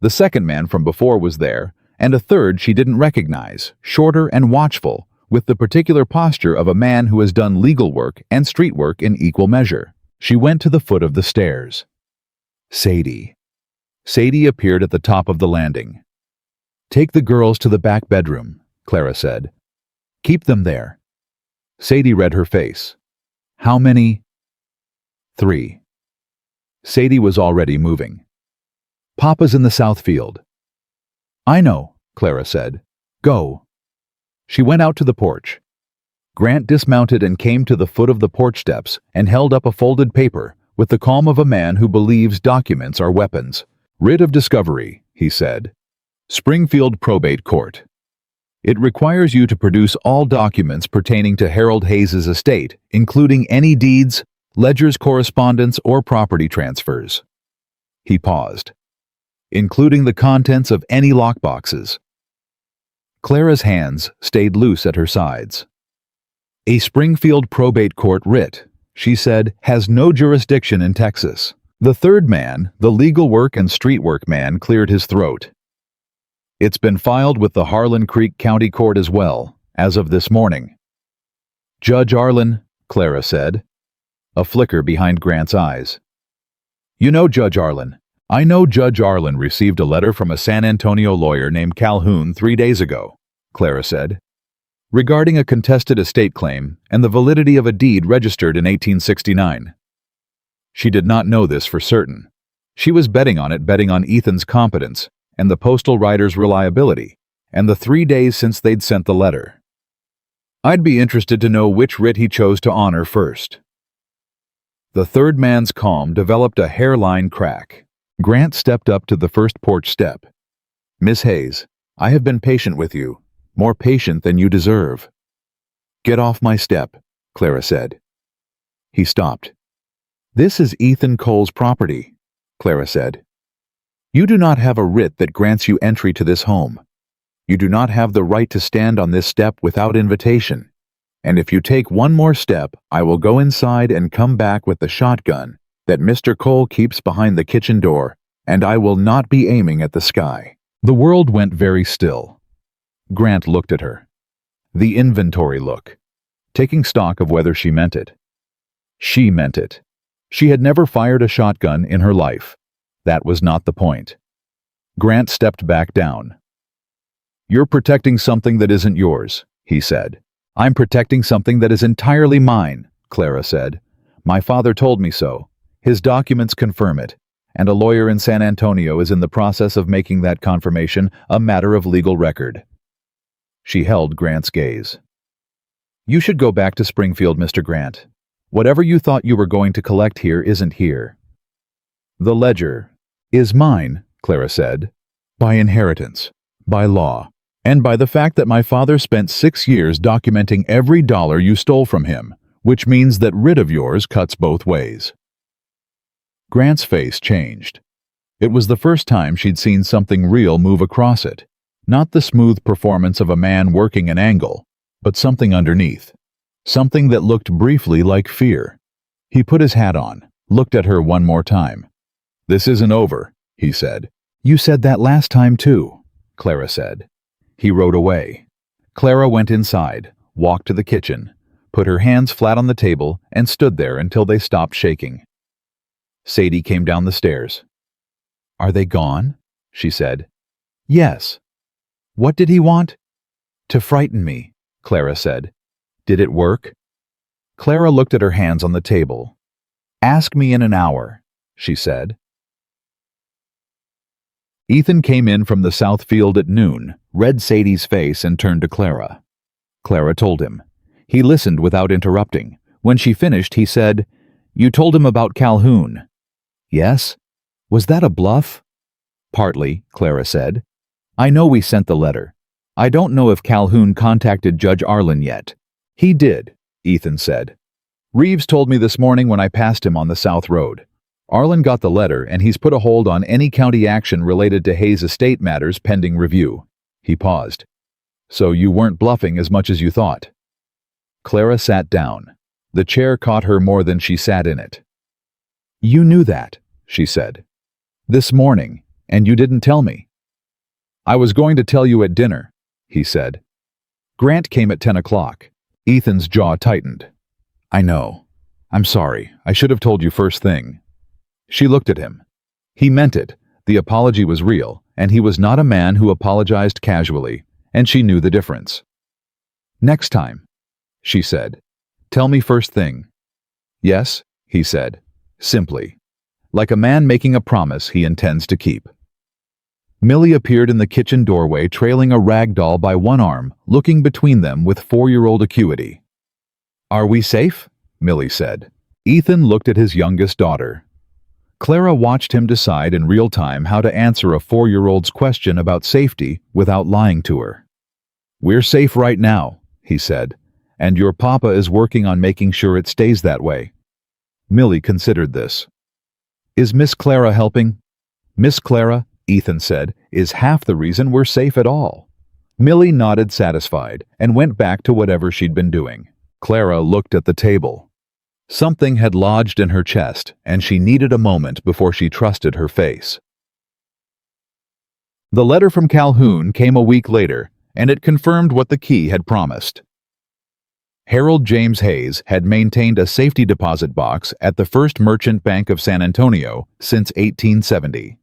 The second man from before was there, and a third she didn't recognize, shorter and watchful, with the particular posture of a man who has done legal work and street work in equal measure. She went to the foot of the stairs. Sadie. Sadie appeared at the top of the landing. Take the girls to the back bedroom, Clara said. Keep them there. Sadie read her face. How many? 3. Sadie was already moving. Papa's in the south field. I know, Clara said. Go. She went out to the porch. Grant dismounted and came to the foot of the porch steps and held up a folded paper with the calm of a man who believes documents are weapons. Writ of discovery, he said. Springfield Probate Court. It requires you to produce all documents pertaining to Harold Hayes's estate, including any deeds, ledgers, correspondence, or property transfers. He paused. Including the contents of any lockboxes. Clara's hands stayed loose at her sides. A Springfield Probate Court writ, she said, has no jurisdiction in Texas. The third man, the legal work and street work man, cleared his throat. It's been filed with the Harlan Creek County Court as well, as of this morning. Judge Arlen, Clara said, a flicker behind Grant's eyes. You know Judge Arlen. I know Judge Arlen received a letter from a San Antonio lawyer named Calhoun 3 days ago, Clara said, regarding a contested estate claim and the validity of a deed registered in 1869. She did not know this for certain. She was betting on Ethan's competence and the postal rider's reliability, and the 3 days since they'd sent the letter. I'd be interested to know which writ he chose to honor first. The third man's calm developed a hairline crack. Grant stepped up to the first porch step. Miss Hayes, I have been patient with you, more patient than you deserve. Get off my step, Clara said. He stopped. This is Ethan Cole's property, Clara said. You do not have a writ that grants you entry to this home. You do not have the right to stand on this step without invitation. And if you take one more step, I will go inside and come back with the shotgun that Mr. Cole keeps behind the kitchen door, and I will not be aiming at the sky. The world went very still. Grant looked at her. The inventory look, taking stock of whether she meant it. She meant it. She had never fired a shotgun in her life. That was not the point. Grant stepped back down. You're protecting something that isn't yours, he said. I'm protecting something that is entirely mine, Clara said. My father told me so. His documents confirm it, and a lawyer in San Antonio is in the process of making that confirmation a matter of legal record. She held Grant's gaze. You should go back to Springfield, Mr. Grant. Whatever you thought you were going to collect here isn't here. The ledger is mine, Clara said, by inheritance, by law, and by the fact that my father spent 6 years documenting every dollar you stole from him, which means that writ of yours cuts both ways. Grant's face changed. It was the first time she'd seen something real move across it, not the smooth performance of a man working an angle, but something underneath, something that looked briefly like fear. He put his hat on, looked at her one more time. This isn't over, he said. You said that last time too, Clara said. He rode away. Clara went inside, walked to the kitchen, put her hands flat on the table, and stood there until they stopped shaking. Sadie came down the stairs. Are they gone? She said. Yes. What did he want? To frighten me, Clara said. Did it work? Clara looked at her hands on the table. Ask me in an hour, she said. Ethan came in from the south field at noon, read Sadie's face, and turned to Clara. Clara told him. He listened without interrupting. When she finished, he said, "You told him about Calhoun." "Yes." "Was that a bluff?" "Partly," Clara said. "I know we sent the letter. I don't know if Calhoun contacted Judge Arlen yet." "He did," Ethan said. "Reeves told me this morning when I passed him on the South Road. Arlen got the letter, and he's put a hold on any county action related to Hayes' estate matters pending review." He paused. "So you weren't bluffing as much as you thought." Clara sat down. The chair caught her more than she sat in it. "You knew that," she said. "This morning, and you didn't tell me." "I was going to tell you at dinner," he said. "Grant came at 10 o'clock. Ethan's jaw tightened. "I know. I'm sorry. I should have told you first thing." She looked at him. He meant it. The apology was real, and he was not a man who apologized casually, and she knew the difference. "Next time," she said. "Tell me first thing." "Yes," he said, simply, like a man making a promise he intends to keep. Millie appeared in the kitchen doorway, trailing a rag doll by one arm, looking between them with 4-year-old acuity. "Are we safe?" Millie said. Ethan looked at his youngest daughter. Clara watched him decide in real time how to answer a 4-year-old's question about safety without lying to her. "We're safe right now," he said, "and your papa is working on making sure it stays that way." Millie considered this. "Is Miss Clara helping?" "Miss Clara," Ethan said, "is half the reason we're safe at all." Millie nodded satisfied and went back to whatever she'd been doing. Clara looked at the table. Something had lodged in her chest, and she needed a moment before she trusted her face. The letter from Calhoun came a week later, and it confirmed what the key had promised. Harold James Hayes had maintained a safety deposit box at the First Merchant Bank of San Antonio since 1870.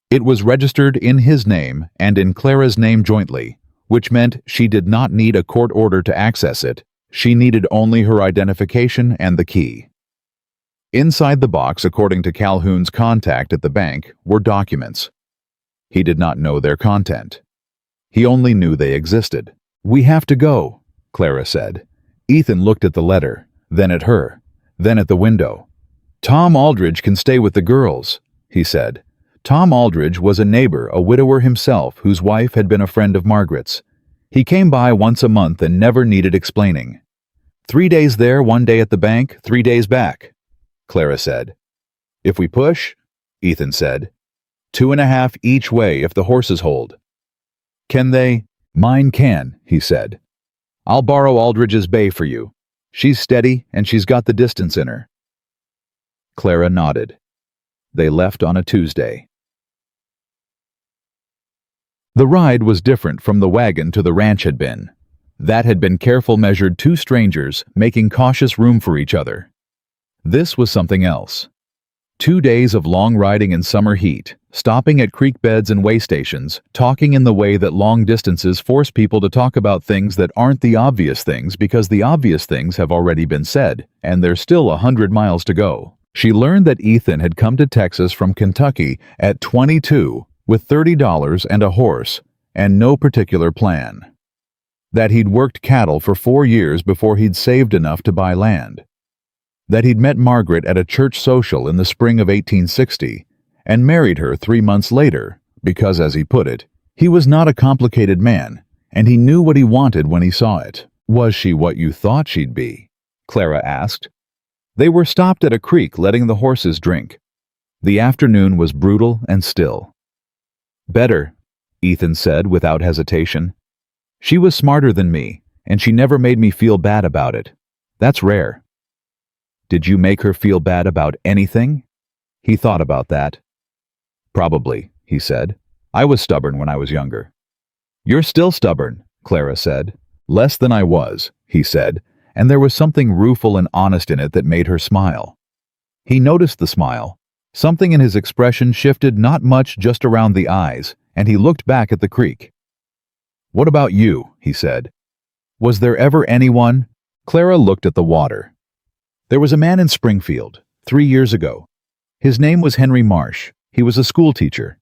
It was registered in his name and in Clara's name jointly, which meant she did not need a court order to access it. She needed only her identification and the key. Inside the box, according to Calhoun's contact at the bank, were documents. He did not know their content. He only knew they existed. "We have to go," Clara said. Ethan looked at the letter, then at her, then at the window. "Tom Aldridge can stay with the girls," he said. Tom Aldridge was a neighbor, a widower himself, whose wife had been a friend of Margaret's. He came by once a month and never needed explaining. 3 days there, 1 day at the bank, 3 days back, Clara said. "If we push," Ethan said. 2.5 each way if the horses hold." "Can they?" "Mine can," he said. "I'll borrow Aldridge's bay for you. She's steady and she's got the distance in her." Clara nodded. They left on a Tuesday. The ride was different from the wagon to the ranch had been. That had been careful measured two strangers, making cautious room for each other. This was something else. 2 days of long riding in summer heat, stopping at creek beds and way stations, talking in the way that long distances force people to talk about things that aren't the obvious things because the obvious things have already been said, and there's still 100 miles to go. She learned that Ethan had come to Texas from Kentucky at 22 with $30 and a horse and no particular plan. That he'd worked cattle for 4 years before he'd saved enough to buy land. That he'd met Margaret at a church social in the spring of 1860 and married her 3 months later because, as he put it, he was not a complicated man and he knew what he wanted when he saw it. "Was she what you thought she'd be?" Clara asked. They were stopped at a creek letting the horses drink. The afternoon was brutal and still. "Better," Ethan said without hesitation. "She was smarter than me, and she never made me feel bad about it. That's rare." "Did you make her feel bad about anything?" He thought about that. "Probably," he said. "I was stubborn when I was younger." "You're still stubborn," Clara said. "Less than I was," he said, and there was something rueful and honest in it that made her smile. He noticed the smile. Something in his expression shifted not much just around the eyes, and he looked back at the creek. "What about you?" he said. "Was there ever anyone?" Clara looked at the water. "There was a man in Springfield, 3 years ago. His name was Henry Marsh. He was a school teacher.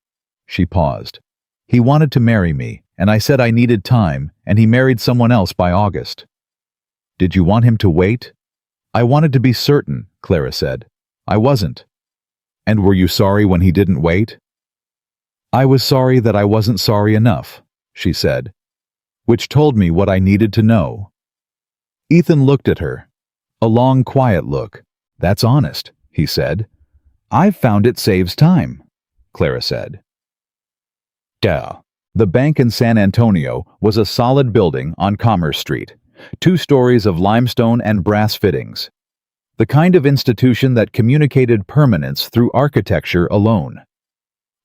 She paused. He wanted to marry me, and I said I needed time, and he married someone else by August. Did you want him to wait? I wanted to be certain, Clara said. I wasn't. And were you sorry when he didn't wait? I was sorry that I wasn't sorry enough, she said, which told me what I needed to know. Ethan looked at her. A long, quiet look. That's honest, he said. I've found it saves time, Clara said. Duh. The bank in San Antonio was a solid building on Commerce Street, 2 stories of limestone and brass fittings. The kind of institution that communicated permanence through architecture alone.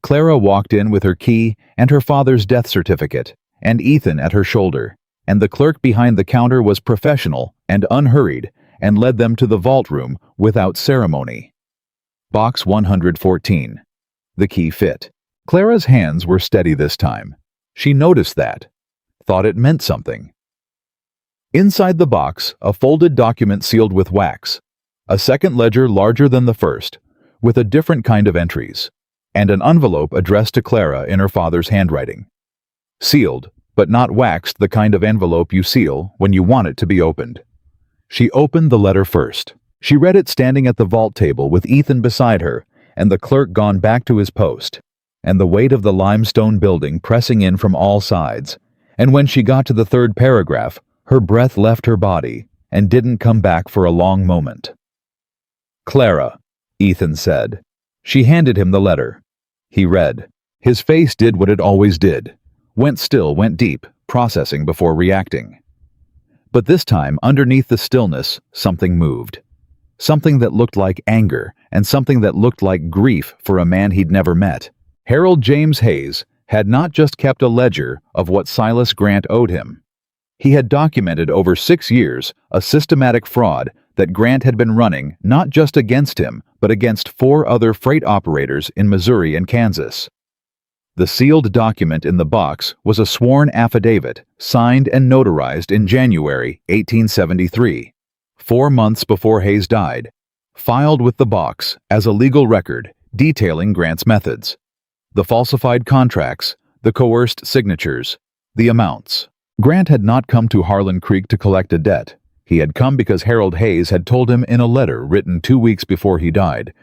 Clara walked in with her key and her father's death certificate, and Ethan at her shoulder, and the clerk behind the counter was professional and unhurried and led them to the vault room without ceremony. Box 114. The key fit. Clara's hands were steady this time. She noticed that, thought it meant something. Inside the box, a folded document sealed with wax, a second ledger larger than the first, with a different kind of entries, and an envelope addressed to Clara in her father's handwriting. Sealed, but not waxed, the kind of envelope you seal when you want it to be opened. She opened the letter first. She read it standing at the vault table with Ethan beside her and the clerk gone back to his post, and the weight of the limestone building pressing in from all sides, and when she got to the 3rd paragraph, her breath left her body and didn't come back for a long moment. Clara, Ethan said. She handed him the letter. He read. His face did what it always did. Went still, went deep, processing before reacting. But this time, underneath the stillness, something moved. Something that looked like anger, and something that looked like grief for a man he'd never met. Harold James Hayes had not just kept a ledger of what Silas Grant owed him. He had documented over 6 years a systematic fraud that Grant had been running not just against him, but against 4 other freight operators in Missouri and Kansas. The sealed document in the box was a sworn affidavit signed and notarized in January 1873, 4 months before Hayes died, filed with the box as a legal record detailing Grant's methods. The falsified contracts, the coerced signatures, the amounts. Grant had not come to Harlan Creek to collect a debt. He had come because Harold Hayes had told him in a letter written 2 weeks before he died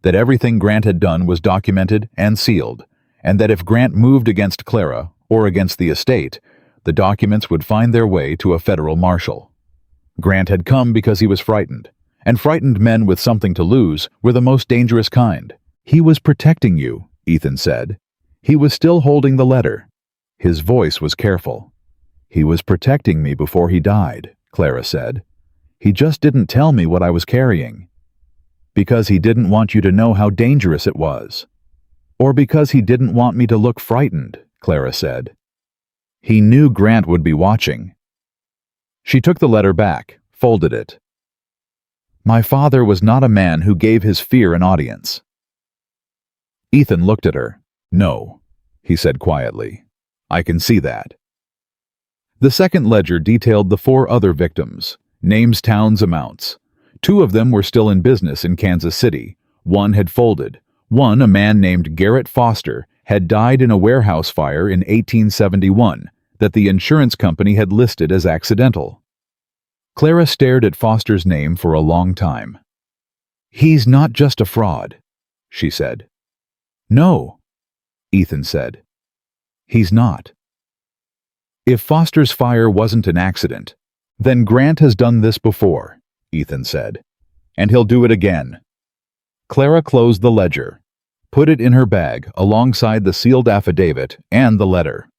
that everything Grant had done was documented and sealed, and that if Grant moved against Clara or against the estate, the documents would find their way to a federal marshal. Grant had come because he was frightened, and frightened men with something to lose were the most dangerous kind. He was protecting you, Ethan said. He was still holding the letter. His voice was careful. He was protecting me before he died, Clara said. He just didn't tell me what I was carrying. Because he didn't want you to know how dangerous it was. Or because he didn't want me to look frightened, Clara said. He knew Grant would be watching. She took the letter back, folded it. My father was not a man who gave his fear an audience. Ethan looked at her. No, he said quietly. I can see that. The second ledger detailed the 4 other victims, names, towns, amounts. 2 of them were still in business in Kansas City. 1 had folded. 1, a man named Garrett Foster, had died in a warehouse fire in 1871 that the insurance company had listed as accidental. Clara stared at Foster's name for a long time. He's not just a fraud, she said. No, Ethan said. He's not. If Foster's fire wasn't an accident, then Grant has done this before, Ethan said, and he'll do it again. Clara closed the ledger, put it in her bag alongside the sealed affidavit and the letter.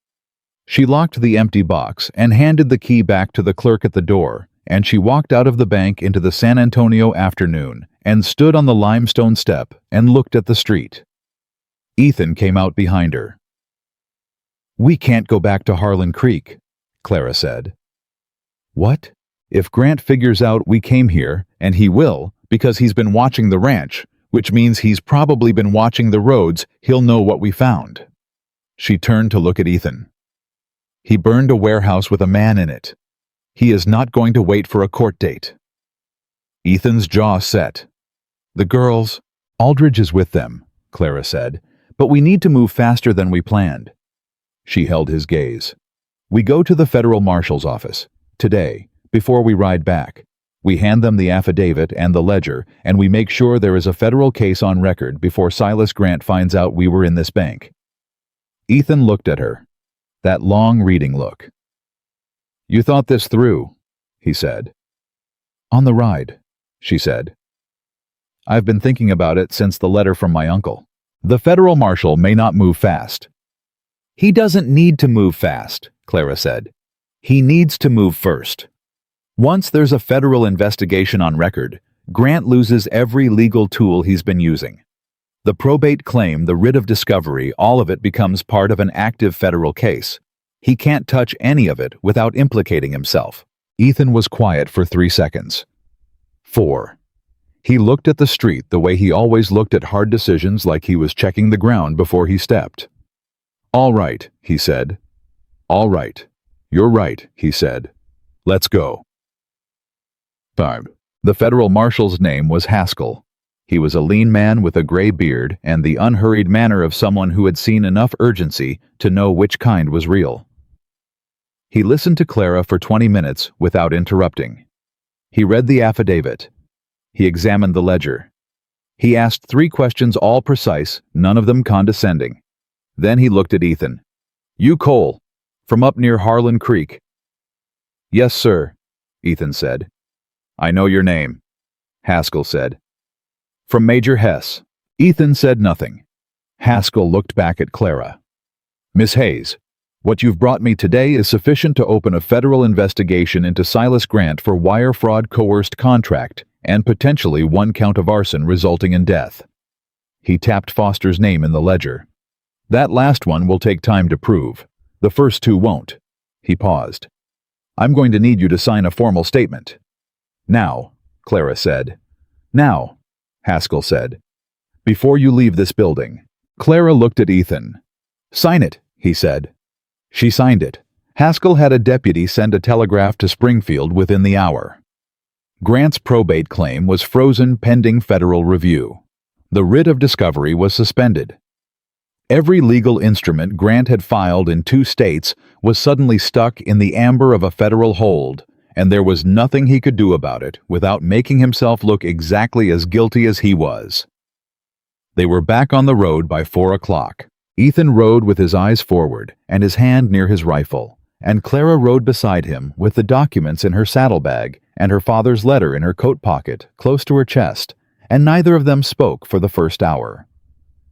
She locked the empty box and handed the key back to the clerk at the door, and she walked out of the bank into the San Antonio afternoon and stood on the limestone step and looked at the street. Ethan came out behind her. We can't go back to Harlan Creek, Clara said. What? If Grant figures out we came here, and he will, because he's been watching the ranch, which means he's probably been watching the roads, he'll know what we found. She turned to look at Ethan. He burned a warehouse with a man in it. He is not going to wait for a court date. Ethan's jaw set. The girls, Aldridge is with them, Clara said, But we need to move faster than we planned. She held his gaze. We go to the federal marshal's office. Today, before we ride back. We hand them the affidavit and the ledger, and we make sure there is a federal case on record before Silas Grant finds out we were in this bank. Ethan looked at her. That long reading look. You thought this through, he said. On the ride, she said. I've been thinking about it since the letter from my uncle. The federal marshal may not move fast. He doesn't need to move fast, Clara said. He needs to move first. Once there's a federal investigation on record, Grant loses every legal tool he's been using. The probate claim, the writ of discovery, all of it becomes part of an active federal case. He can't touch any of it without implicating himself. Ethan was quiet for 3 seconds. 4. He looked at the street the way he always looked at hard decisions, like he was checking the ground before he stepped. All right, he said. All right. You're right, he said. Let's go. 5. The federal marshal's name was Haskell. He was a lean man with a gray beard and the unhurried manner of someone who had seen enough urgency to know which kind was real. He listened to Clara for 20 minutes without interrupting. He read the affidavit. He examined the ledger. He asked 3 questions, all precise, none of them condescending. Then he looked at Ethan. You Cole, from up near Harlan Creek. Yes, sir, Ethan said. I know your name, Haskell said. From Major Hess. Ethan said nothing. Haskell looked back at Clara. Miss Hayes, what you've brought me today is sufficient to open a federal investigation into Silas Grant for wire fraud, coerced contract, and potentially 1 count of arson resulting in death. He tapped Foster's name in the ledger. That last one will take time to prove. The first 2 won't. He paused. I'm going to need you to sign a formal statement. Now, Clara said. Now, Haskell said. Before you leave this building. Clara looked at Ethan. Sign it, he said. She signed it. Haskell had a deputy send a telegraph to Springfield within the hour. Grant's probate claim was frozen pending federal review. The writ of discovery was suspended. Every legal instrument Grant had filed in 2 states was suddenly stuck in the amber of a federal hold, and there was nothing he could do about it without making himself look exactly as guilty as he was. They were back on the road by 4 o'clock. Ethan rode with his eyes forward and his hand near his rifle, and Clara rode beside him with the documents in her saddlebag and her father's letter in her coat pocket close to her chest, and neither of them spoke for the first hour.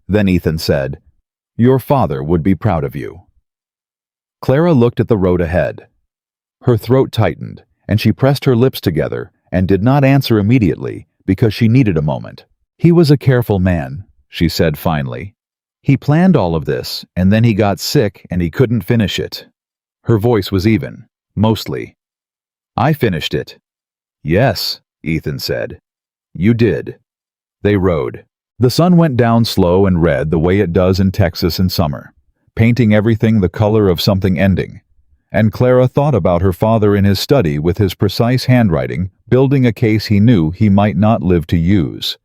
Then Ethan said, Your father would be proud of you. Clara looked at the road ahead. Her throat tightened, and she pressed her lips together and did not answer immediately because she needed a moment. He was a careful man, she said finally. He planned all of this, and then he got sick and he couldn't finish it. Her voice was even, mostly. I finished it. Yes, Ethan said. You did. They rode. The sun went down slow and red the way it does in Texas in summer, painting everything the color of something ending. And Clara thought about her father in his study with his precise handwriting, building a case he knew he might not live to use.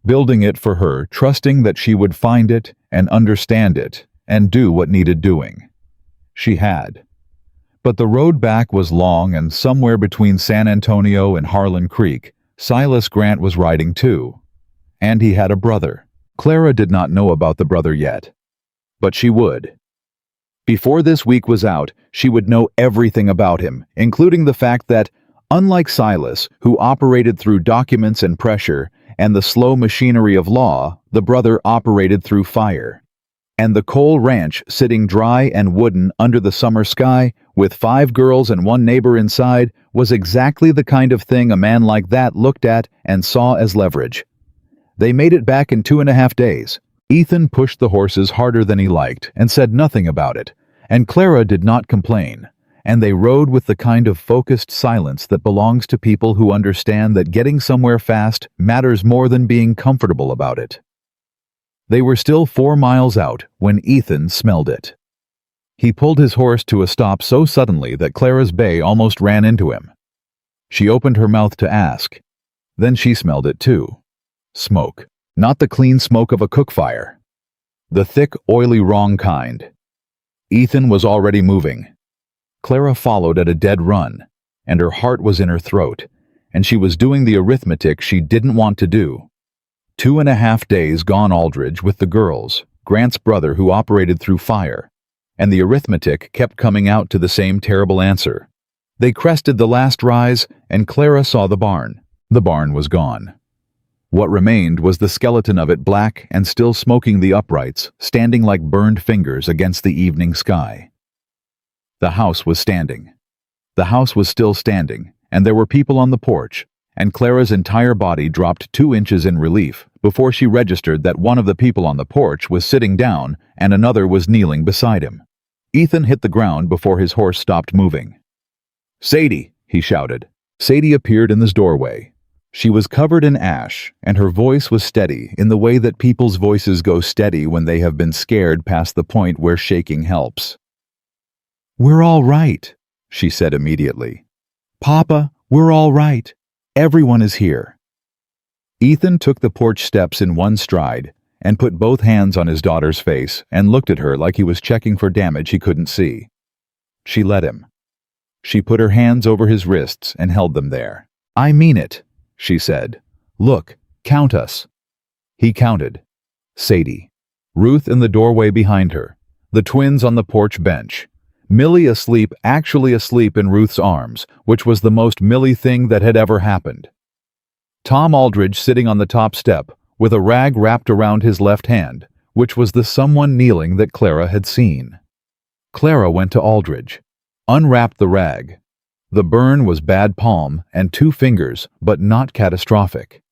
Building it for her, trusting that she would find it and understand it and do what needed doing. She had. But the road back was long, and somewhere between San Antonio and Harlan Creek, Silas Grant was riding too. And he had a brother. Clara did not know about the brother yet. But she would. Before this week was out, she would know everything about him, including the fact that, unlike Silas, who operated through documents and pressure and the slow machinery of law, the brother operated through fire. And the Cole Ranch, sitting dry and wooden under the summer sky, with 5 girls and 1 neighbor inside, was exactly the kind of thing a man like that looked at and saw as leverage. They made it back in 2.5 days. Ethan pushed the horses harder than he liked and said nothing about it, and Clara did not complain, and they rode with the kind of focused silence that belongs to people who understand that getting somewhere fast matters more than being comfortable about it. They were still 4 miles out when Ethan smelled it. He pulled his horse to a stop so suddenly that Clara's bay almost ran into him. She opened her mouth to ask. Then she smelled it too. Smoke. Not the clean smoke of a cook fire. The thick, oily wrong kind. Ethan was already moving. Clara followed at a dead run, and her heart was in her throat, and she was doing the arithmetic she didn't want to do. 2.5 days gone Aldridge with the girls, Grant's brother who operated through fire, and the arithmetic kept coming out to the same terrible answer. They crested the last rise, and Clara saw the barn. The barn was gone. What remained was the skeleton of it, black and still smoking the uprights, standing like burned fingers against the evening sky. The house was standing. The house was still standing, and there were people on the porch, and Clara's entire body dropped 2 inches in relief before she registered that one of the people on the porch was sitting down and another was kneeling beside him. Ethan hit the ground before his horse stopped moving. "Sadie!" he shouted. Sadie appeared in the doorway. She was covered in ash, and her voice was steady in the way that people's voices go steady when they have been scared past the point where shaking helps. "We're all right," she said immediately. "Papa, we're all right. Everyone is here." Ethan took the porch steps in one stride and put both hands on his daughter's face and looked at her like he was checking for damage he couldn't see. She let him. She put her hands over his wrists and held them there. "I mean it," she said. "Look, count us." He counted. Sadie. Ruth in the doorway behind her. The twins on the porch bench. Millie asleep, actually asleep in Ruth's arms, which was the most Millie thing that had ever happened. Tom Aldridge sitting on the top step, with a rag wrapped around his left hand, which was the someone kneeling that Clara had seen. Clara went to Aldridge, unwrapped the rag. The burn was bad palm and 2 fingers, but not catastrophic.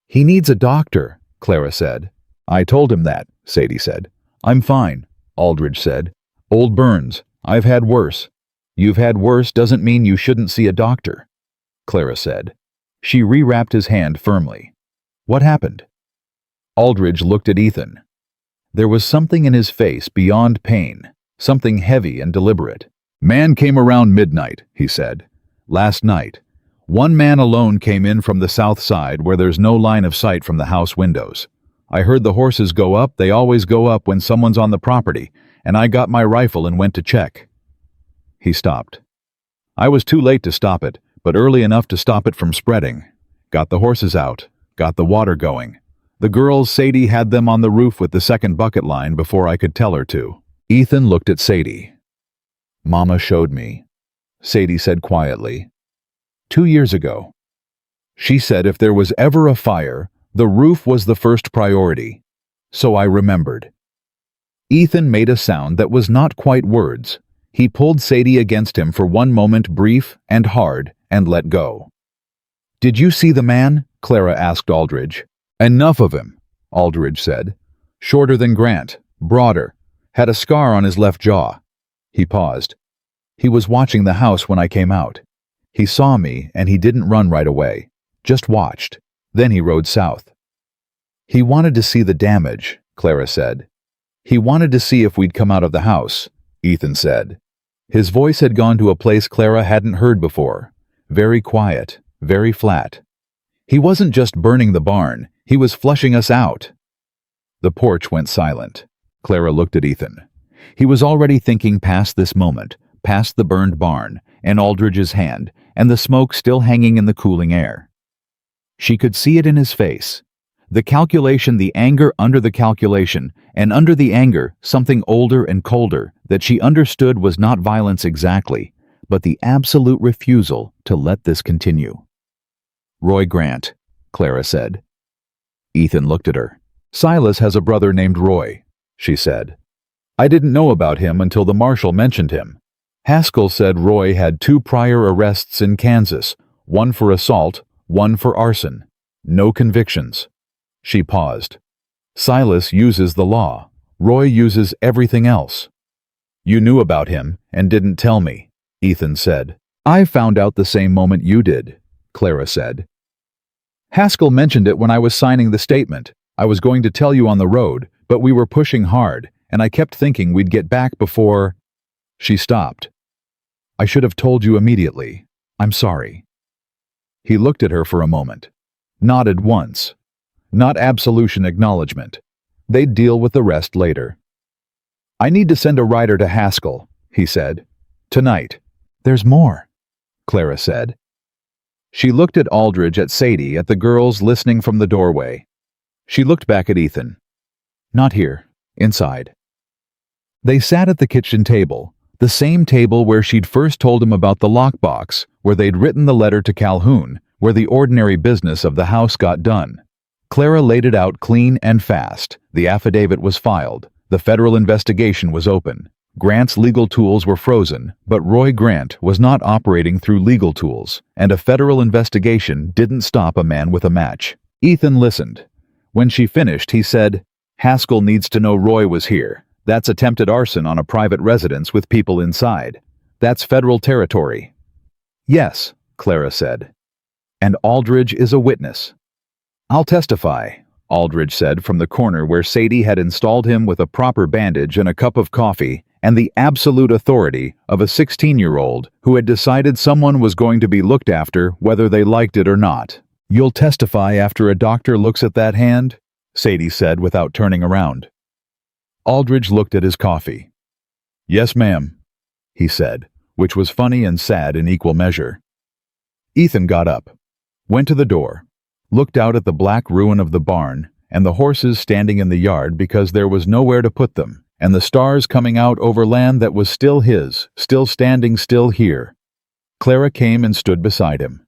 "He needs a doctor," Clara said. "I told him that," Sadie said. "I'm fine," Aldridge said. "Old burns. I've had worse." "You've had worse doesn't mean you shouldn't see a doctor," Clara said. She rewrapped his hand firmly. "What happened?" Aldridge looked at Ethan. There was something in his face beyond pain, something heavy and deliberate. "Man came around midnight," he said. "Last night. One man alone came in from the south side where there's no line of sight from the house windows. I heard the horses go up. They always go up when someone's on the property, and I got my rifle and went to check." He stopped. "I was too late to stop it, but early enough to stop it from spreading. Got the horses out, got the water going. The girls, Sadie had them on the roof with the second bucket line before I could tell her to." Ethan looked at Sadie. "Mama showed me," Sadie said quietly. 2 years ago. She said if there was ever a fire, the roof was the first priority. So I remembered." Ethan made a sound that was not quite words. He pulled Sadie against him for one moment, brief and hard, and let go. "Did you see the man?" Clara asked Aldridge. "Enough of him," Aldridge said. "Shorter than Grant, broader, had a scar on his left jaw." He paused. "He was watching the house when I came out. He saw me and he didn't run right away, just watched. Then he rode south." "He wanted to see the damage," Clara said. "He wanted to see if we'd come out of the house," Ethan said. His voice had gone to a place Clara hadn't heard before. Very quiet, very flat. "He wasn't just burning the barn, he was flushing us out." The porch went silent. Clara looked at Ethan. He was already thinking past this moment, past the burned barn, and Aldridge's hand, and the smoke still hanging in the cooling air. She could see it in his face. The calculation, the anger under the calculation, and under the anger, something older and colder that she understood was not violence exactly, but the absolute refusal to let this continue. "Roy Grant," Clara said. Ethan looked at her. "Silas has a brother named Roy," she said. "I didn't know about him until the marshal mentioned him. Haskell said Roy had 2 prior arrests in Kansas, one for assault, one for arson. No convictions." She paused. "Silas uses the law. Roy uses everything else." "You knew about him and didn't tell me," Ethan said. "I found out the same moment you did," Clara said. "Haskell mentioned it when I was signing the statement. I was going to tell you on the road, but we were pushing hard, and I kept thinking we'd get back before—" She stopped. "I should have told you immediately. I'm sorry." He looked at her for a moment. Nodded once. Not absolution acknowledgement. They'd deal with the rest later. "I need to send a rider to Haskell," he said. "Tonight." "There's more," Clara said. She looked at Aldridge, at Sadie, at the girls listening from the doorway. She looked back at Ethan. "Not here. Inside." They sat at the kitchen table, the same table where she'd first told him about the lockbox, where they'd written the letter to Calhoun, where the ordinary business of the house got done. Clara laid it out clean and fast. The affidavit was filed. The federal investigation was open. Grant's legal tools were frozen, but Roy Grant was not operating through legal tools, and a federal investigation didn't stop a man with a match. Ethan listened. When she finished, he said, "Haskell needs to know Roy was here. That's attempted arson on a private residence with people inside. That's federal territory." "Yes," Clara said. "And Aldridge is a witness." "I'll testify," Aldridge said from the corner where Sadie had installed him with a proper bandage and a cup of coffee, and the absolute authority of a 16-year-old who had decided someone was going to be looked after whether they liked it or not. "You'll testify after a doctor looks at that hand?" Sadie said without turning around. Aldridge looked at his coffee. "Yes, ma'am," he said, which was funny and sad in equal measure. Ethan got up, went to the door, looked out at the black ruin of the barn and the horses standing in the yard because there was nowhere to put them, and the stars coming out over land that was still his, still standing still here. Clara came and stood beside him.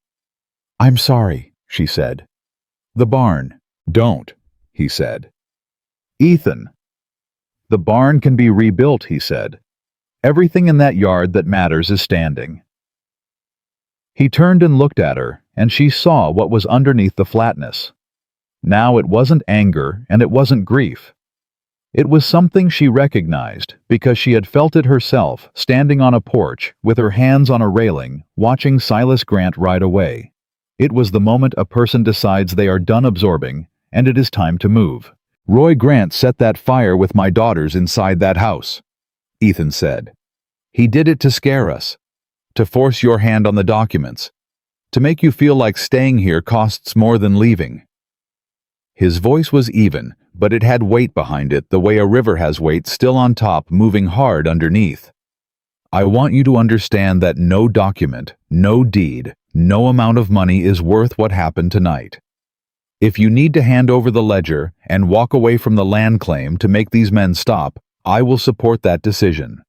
"I'm sorry," she said. "The barn." "Don't," he said. "Ethan." "The barn can be rebuilt," he said. "Everything in that yard that matters is standing." He turned and looked at her, and she saw what was underneath the flatness. Now it wasn't anger and it wasn't grief. It was something she recognized because she had felt it herself, standing on a porch with her hands on a railing, watching Silas Grant ride away. It was the moment a person decides they are done absorbing, and it is time to move. "Roy Grant set that fire with my daughters inside that house," Ethan said. "He did it to scare us, to force your hand on the documents, to make you feel like staying here costs more than leaving." His voice was even, but it had weight behind it, the way a river has weight, still on top, moving hard underneath. "I want you to understand that no document, no deed, no amount of money is worth what happened tonight. If you need to hand over the ledger and walk away from the land claim to make these men stop, I will support that decision.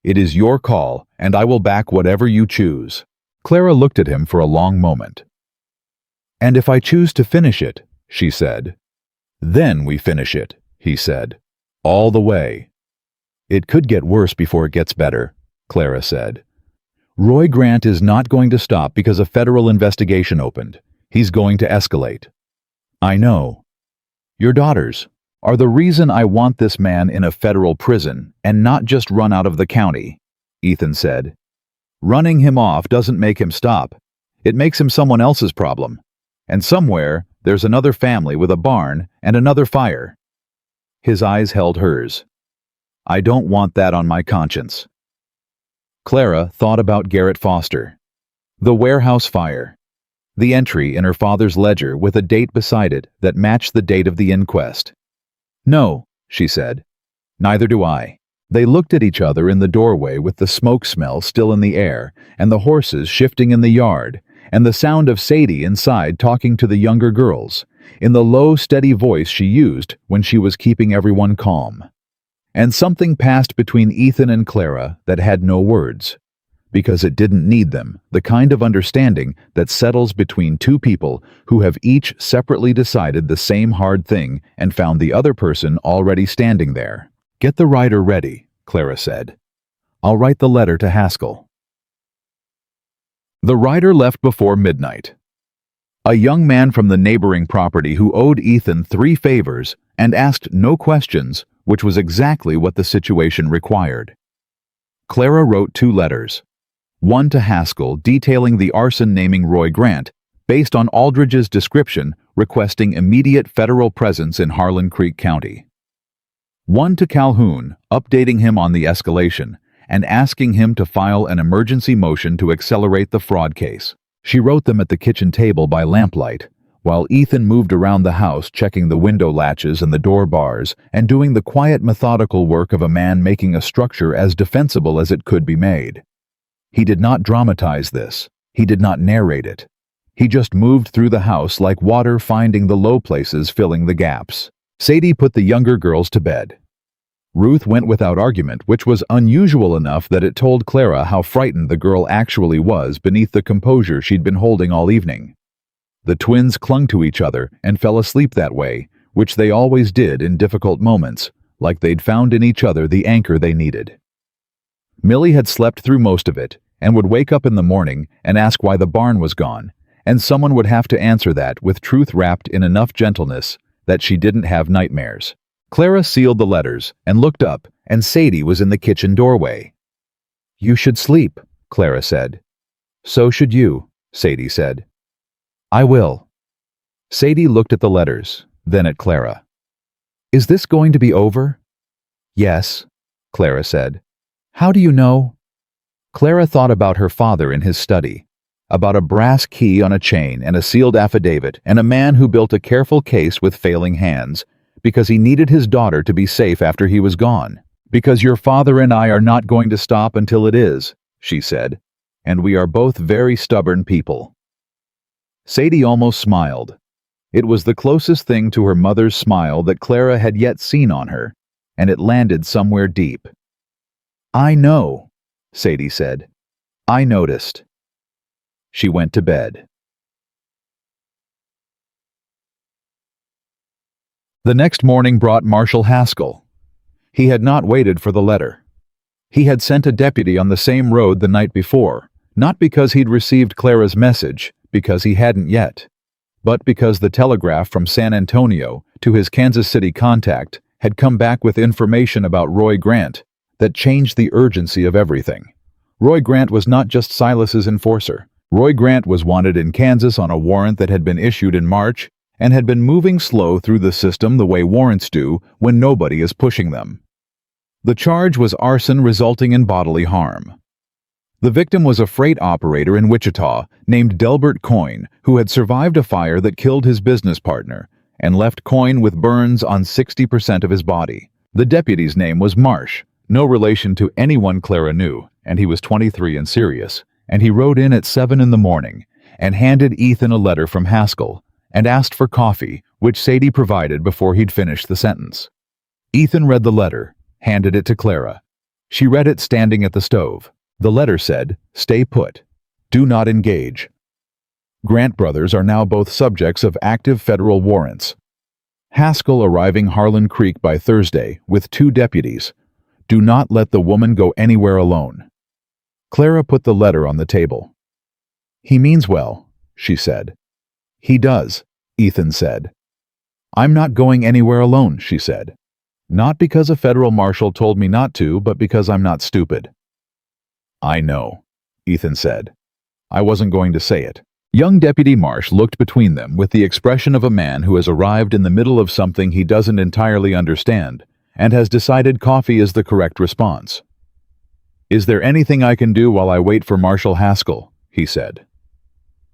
It is your call, and I will back whatever you choose." Clara looked at him for a long moment. "And if I choose to finish it," she said. "Then we finish it," he said. "All the way." "It could get worse before it gets better," Clara said. "Roy Grant is not going to stop because a federal investigation opened. He's going to escalate." "I know. Your daughters are the reason I want this man in a federal prison and not just run out of the county," Ethan said. "Running him off doesn't make him stop. It makes him someone else's problem. And somewhere, there's another family with a barn and another fire." His eyes held hers. "I don't want that on my conscience." Clara thought about Garrett Foster. The warehouse fire. The entry in her father's ledger with a date beside it that matched the date of the inquest. "No," she said. "Neither do I." They looked at each other in the doorway with the smoke smell still in the air, and the horses shifting in the yard, and the sound of Sadie inside talking to the younger girls, in the low, steady voice she used when she was keeping everyone calm. And something passed between Ethan and Clara that had no words, because it didn't need them, the kind of understanding that settles between two people who have each separately decided the same hard thing and found the other person already standing there. "Get the rider ready," Clara said. "I'll write the letter to Haskell." The rider left before midnight. A young man from the neighboring property who owed Ethan 3 favors and asked no questions, which was exactly what the situation required. Clara wrote 2 letters. One to Haskell detailing the arson, naming Roy Grant, based on Aldridge's description, requesting immediate federal presence in Harlan Creek County. One to Calhoun, updating him on the escalation, and asking him to file an emergency motion to accelerate the fraud case. She wrote them at the kitchen table by lamplight, while Ethan moved around the house checking the window latches and the door bars and doing the quiet, methodical work of a man making a structure as defensible as it could be made. He did not dramatize this. He did not narrate it. He just moved through the house like water, finding the low places, filling the gaps. Sadie put the younger girls to bed. Ruth went without argument, which was unusual enough that it told Clara how frightened the girl actually was beneath the composure she'd been holding all evening. The twins clung to each other and fell asleep that way, which they always did in difficult moments, like they'd found in each other the anchor they needed. Millie had slept through most of it and would wake up in the morning and ask why the barn was gone, and someone would have to answer that with truth wrapped in enough gentleness that she didn't have nightmares. Clara sealed the letters and looked up, and Sadie was in the kitchen doorway. "You should sleep," Clara said. "So should you," Sadie said. "I will." Sadie looked at the letters, then at Clara. "Is this going to be over?" "Yes," Clara said. "How do you know?" Clara thought about her father in his study, about a brass key on a chain and a sealed affidavit and a man who built a careful case with failing hands because he needed his daughter to be safe after he was gone. "Because your father and I are not going to stop until it is," she said, "and we are both very stubborn people." Sadie almost smiled. It was the closest thing to her mother's smile that Clara had yet seen on her, and it landed somewhere deep. "I know," Sadie said. "I noticed." She went to bed. The next morning brought Marshal Haskell. He had not waited for the letter. He had sent a deputy on the same road the night before, not because he'd received Clara's message, because he hadn't yet, but because the telegraph from San Antonio to his Kansas City contact had come back with information about Roy Grant that changed the urgency of everything. Roy Grant was not just Silas's enforcer. Roy Grant was wanted in Kansas on a warrant that had been issued in March and had been moving slow through the system the way warrants do when nobody is pushing them. The charge was arson resulting in bodily harm. The victim was a freight operator in Wichita named Delbert Coyne, who had survived a fire that killed his business partner and left Coyne with burns on 60% of his body. The deputy's name was Marsh, no relation to anyone Clara knew, and he was 23 and serious, and he rode in at 7 in the morning and handed Ethan a letter from Haskell and asked for coffee, which Sadie provided before he'd finished the sentence. Ethan read the letter, handed it to Clara. She read it standing at the stove. The letter said, "Stay put. Do not engage." Grant brothers are now both subjects of active federal warrants. Haskell arriving Harlan Creek by Thursday with 2 deputies. Do not let the woman go anywhere alone. Clara put the letter on the table. "He means well," she said. "He does," Ethan said. "I'm not going anywhere alone," she said. "Not because a federal marshal told me not to, but because I'm not stupid." "I know," Ethan said. "I wasn't going to say it." Young Deputy Marsh looked between them with the expression of a man who has arrived in the middle of something he doesn't entirely understand and has decided coffee is the correct response. "Is there anything I can do while I wait for Marshal Haskell?" he said.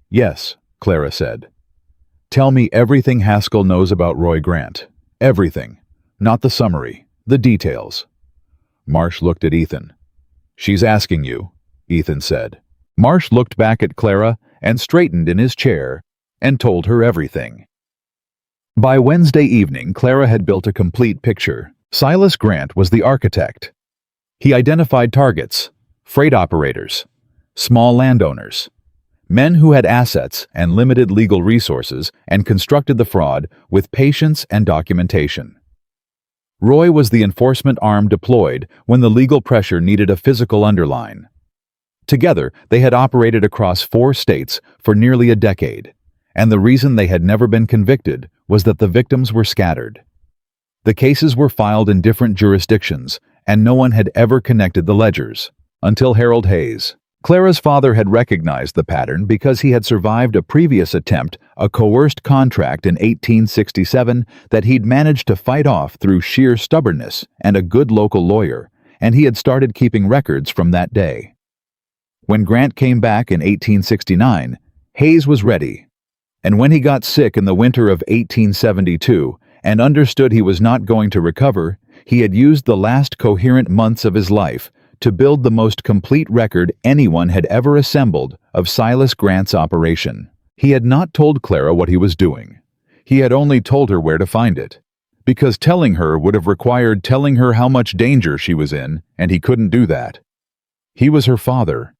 "Yes," Clara said. "Tell me everything Haskell knows about Roy Grant. Everything. Not the summary, the details." Marsh looked at Ethan. "She's asking you," Ethan said. Marsh looked back at Clara and straightened in his chair and told her everything. By Wednesday evening, Clara had built a complete picture. Silas Grant was the architect. He identified targets, freight operators, small landowners, men who had assets and limited legal resources, and constructed the fraud with patience and documentation. Roy was the enforcement arm deployed when the legal pressure needed a physical underline. Together, they had operated across 4 states for nearly a decade, and the reason they had never been convicted was that the victims were scattered. The cases were filed in different jurisdictions, and no one had ever connected the ledgers, until Harold Hayes. Clara's father had recognized the pattern because he had survived a previous attempt, a coerced contract in 1867 that he'd managed to fight off through sheer stubbornness and a good local lawyer, and he had started keeping records from that day. When Grant came back in 1869, Hayes was ready. And when he got sick in the winter of 1872 and understood he was not going to recover, he had used the last coherent months of his life to build the most complete record anyone had ever assembled of Silas Grant's operation. He had not told Clara what he was doing. He had only told her where to find it, because telling her would have required telling her how much danger she was in, and he couldn't do that. He was her father.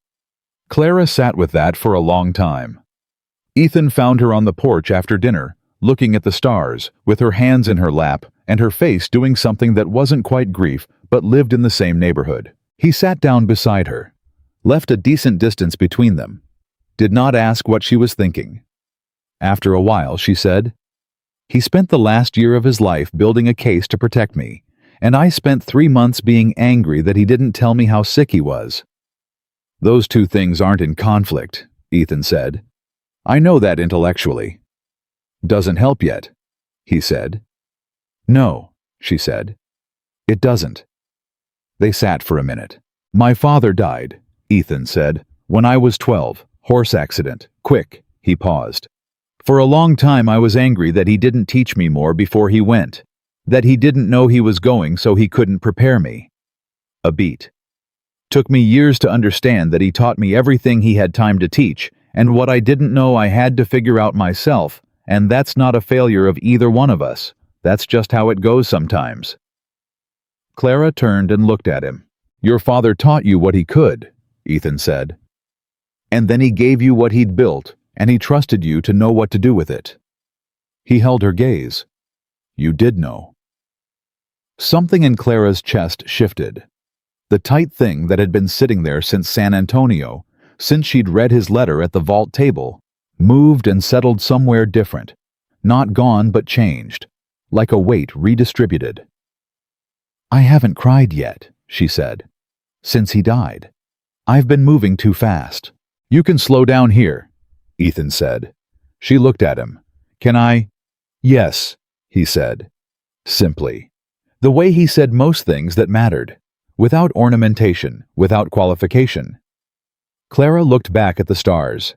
Clara sat with that for a long time. Ethan found her on the porch after dinner, looking at the stars, with her hands in her lap and her face doing something that wasn't quite grief but lived in the same neighborhood. He sat down beside her, left a decent distance between them, did not ask what she was thinking. After a while, she said, "He spent the last year of his life building a case to protect me, and I spent 3 months being angry that he didn't tell me how sick he was." "Those two things aren't in conflict," Ethan said. "I know that intellectually." "Doesn't help yet," he said. "No," she said. "It doesn't." They sat for a minute. "My father died," Ethan said, "when I was 12. Horse accident. Quick." He paused. "For a long time I was angry that he didn't teach me more before he went, that he didn't know he was going so he couldn't prepare me." A beat. "Took me years to understand that he taught me everything he had time to teach, and what I didn't know I had to figure out myself, and that's not a failure of either one of us. That's just how it goes sometimes." Clara turned and looked at him. "Your father taught you what he could," Ethan said. "And then he gave you what he'd built, and he trusted you to know what to do with it." He held her gaze. "You did know." Something in Clara's chest shifted. The tight thing that had been sitting there since San Antonio, since she'd read his letter at the vault table, moved and settled somewhere different, not gone but changed, like a weight redistributed. "I haven't cried yet," she said, "since he died. I've been moving too fast." "You can slow down here," Ethan said. She looked at him. "Can I?" "Yes," he said, simply. The way he said most things that mattered, without ornamentation, without qualification. Clara looked back at the stars.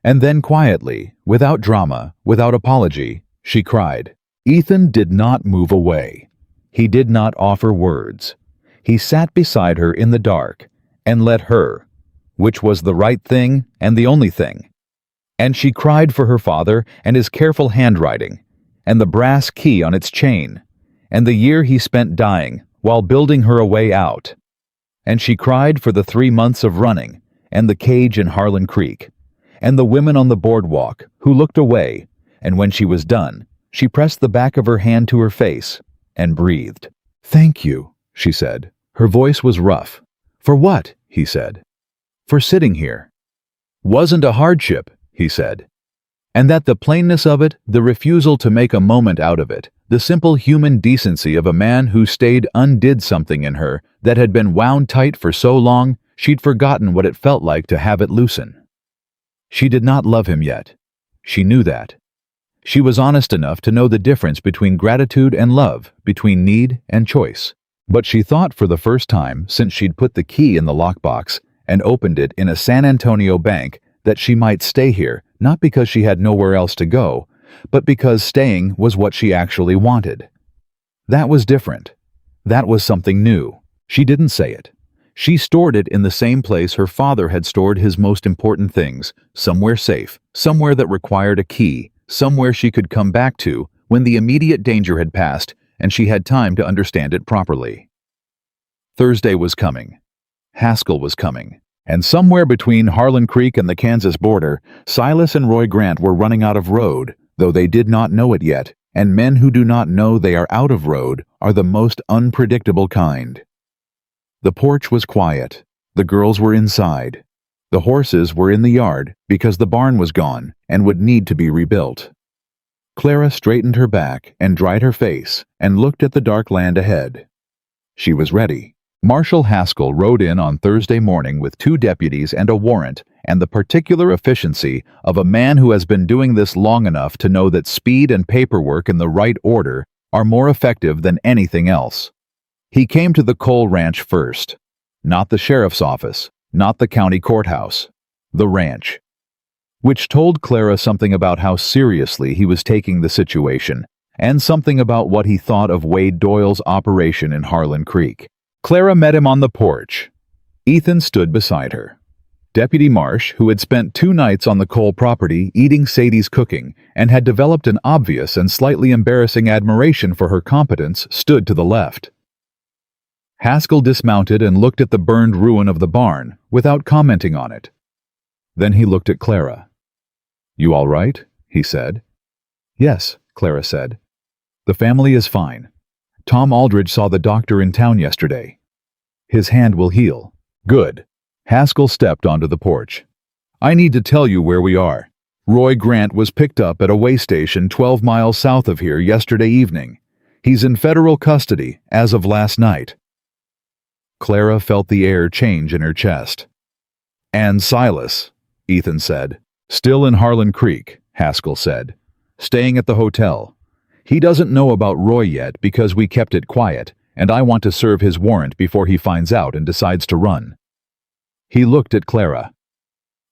And then quietly, without drama, without apology, she cried. Ethan did not move away. He did not offer words. He sat beside her in the dark and let her, which was the right thing and the only thing. And she cried for her father and his careful handwriting, and the brass key on its chain, and the year he spent dying while building her a way out. And she cried for the 3 months of running, and the cage in Harlan Creek, and the women on the boardwalk who looked away, and when she was done, she pressed the back of her hand to her face and breathed. "Thank you," she said. Her voice was rough. "For what?" he said. "For sitting here." "Wasn't a hardship," he said. And that the plainness of it, the refusal to make a moment out of it, the simple human decency of a man who stayed undid something in her that had been wound tight for so long, she'd forgotten what it felt like to have it loosen. She did not love him yet. She knew that. She was honest enough to know the difference between gratitude and love, between need and choice. But she thought for the first time since she'd put the key in the lockbox and opened it in a San Antonio bank that she might stay here, not because she had nowhere else to go, but because staying was what she actually wanted. That was different. That was something new. She didn't say it. She stored it in the same place her father had stored his most important things, somewhere safe, somewhere that required a key, somewhere she could come back to when the immediate danger had passed and she had time to understand it properly. Thursday was coming. Haskell was coming. And somewhere between Harlan Creek and the Kansas border, Silas and Roy Grant were running out of road, though they did not know it yet, and men who do not know they are out of road are the most unpredictable kind. The porch was quiet. The girls were inside. The horses were in the yard because the barn was gone and would need to be rebuilt. Clara straightened her back and dried her face and looked at the dark land ahead. She was ready. Marshal Haskell rode in on Thursday morning with 2 deputies and a warrant and the particular efficiency of a man who has been doing this long enough to know that speed and paperwork in the right order are more effective than anything else. He came to the Cole Ranch first. Not the sheriff's office, not the county courthouse. The ranch. which told Clara something about how seriously he was taking the situation and something about what he thought of Wade Doyle's operation in Harlan Creek. Clara met him on the porch. Ethan stood beside her. Deputy Marsh, who had spent 2 nights on the Cole property eating Sadie's cooking and had developed an obvious and slightly embarrassing admiration for her competence, stood to the left. Haskell dismounted and looked at the burned ruin of the barn without commenting on it. Then he looked at Clara. "You all right?" he said. "Yes," Clara said. "The family is fine. Tom Aldridge saw the doctor in town yesterday. His hand will heal." "Good." Haskell stepped onto the porch. "I need to tell you where we are. Roy Grant was picked up at a way station 12 miles south of here yesterday evening. He's in federal custody as of last night." Clara felt the air change in her chest. "And Silas," Ethan said. "Still in Harlan Creek," Haskell said. "Staying at the hotel. He doesn't know about Roy yet because we kept it quiet, and I want to serve his warrant before he finds out and decides to run." He looked at Clara.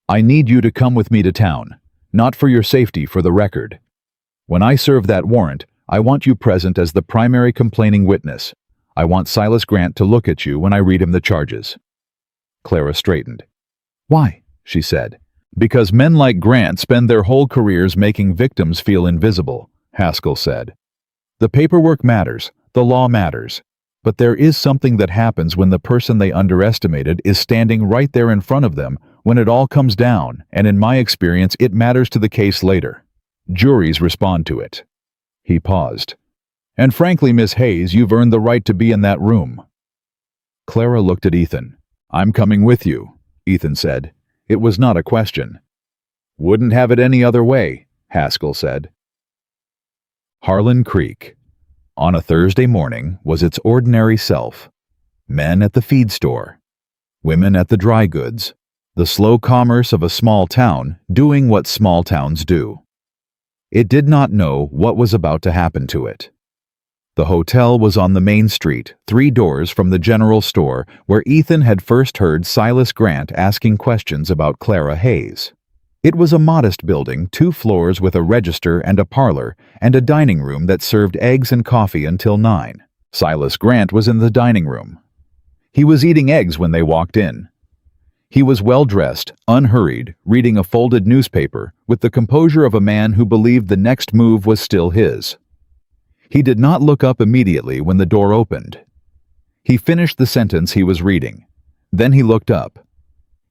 "I need you to come with me to town, not for your safety, for the record. When I serve that warrant, I want you present as the primary complaining witness. I want Silas Grant to look at you when I read him the charges." Clara straightened. "Why?" she said. "Because men like Grant spend their whole careers making victims feel invisible," Haskell said. "The paperwork matters, the law matters, but there is something that happens when the person they underestimated is standing right there in front of them when it all comes down, and in my experience it matters to the case later. Juries respond to it." He paused. "And frankly, Miss Hayes, you've earned the right to be in that room." Clara looked at Ethan. "I'm coming with you," Ethan said. It was not a question. "Wouldn't have it any other way," Haskell said. Harlan Creek, on a Thursday morning, was its ordinary self. Men at the feed store, women at the dry goods, the slow commerce of a small town doing what small towns do. It did not know what was about to happen to it. The hotel was on the main street, 3 doors from the general store where Ethan had first heard Silas Grant asking questions about Clara Hayes. It was a modest building, 2 floors with a register and a parlor, and a dining room that served eggs and coffee until 9. Silas Grant was in the dining room. He was eating eggs when they walked in. He was well-dressed, unhurried, reading a folded newspaper, with the composure of a man who believed the next move was still his. He did not look up immediately when the door opened. He finished the sentence he was reading. Then he looked up.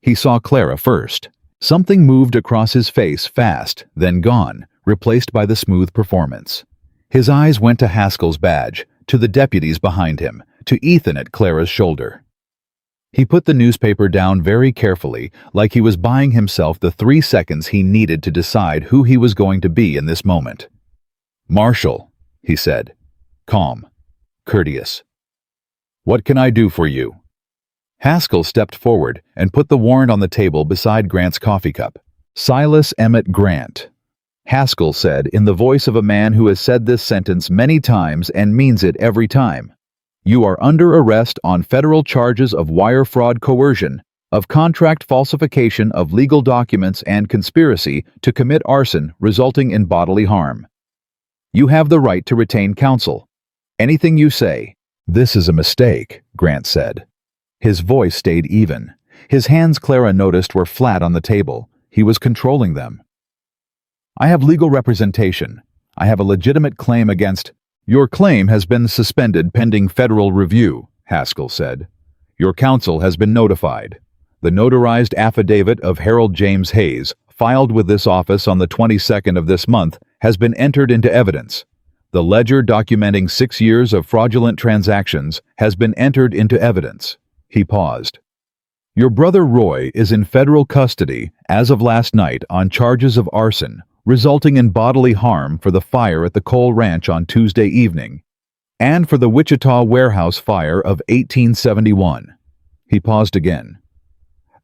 He saw Clara first. Something moved across his face fast, then gone, replaced by the smooth performance. His eyes went to Haskell's badge, to the deputies behind him, to Ethan at Clara's shoulder. He put the newspaper down very carefully, like he was buying himself the 3 seconds he needed to decide who he was going to be in this moment. "Marshal," he said, calm, courteous. "What can I do for you?" Haskell stepped forward and put the warrant on the table beside Grant's coffee cup. "Silas Emmett Grant," Haskell said in the voice of a man who has said this sentence many times and means it every time. "You are under arrest on federal charges of wire fraud, coercion, of contract falsification of legal documents, and conspiracy to commit arson resulting in bodily harm. You have the right to retain counsel. Anything you say—" "This is a mistake," Grant said. His voice stayed even. His hands, Clara noticed, were flat on the table. He was controlling them. "I have legal representation. I have a legitimate claim against—" "Your claim has been suspended pending federal review," Haskell said. "Your counsel has been notified. The notarized affidavit of Harold James Hayes, filed with this office on the 22nd of this month, has been entered into evidence. The ledger documenting 6 years of fraudulent transactions has been entered into evidence." He paused. "Your brother Roy is in federal custody as of last night on charges of arson, resulting in bodily harm for the fire at the Cole Ranch on Tuesday evening, and for the Wichita warehouse fire of 1871. He paused again.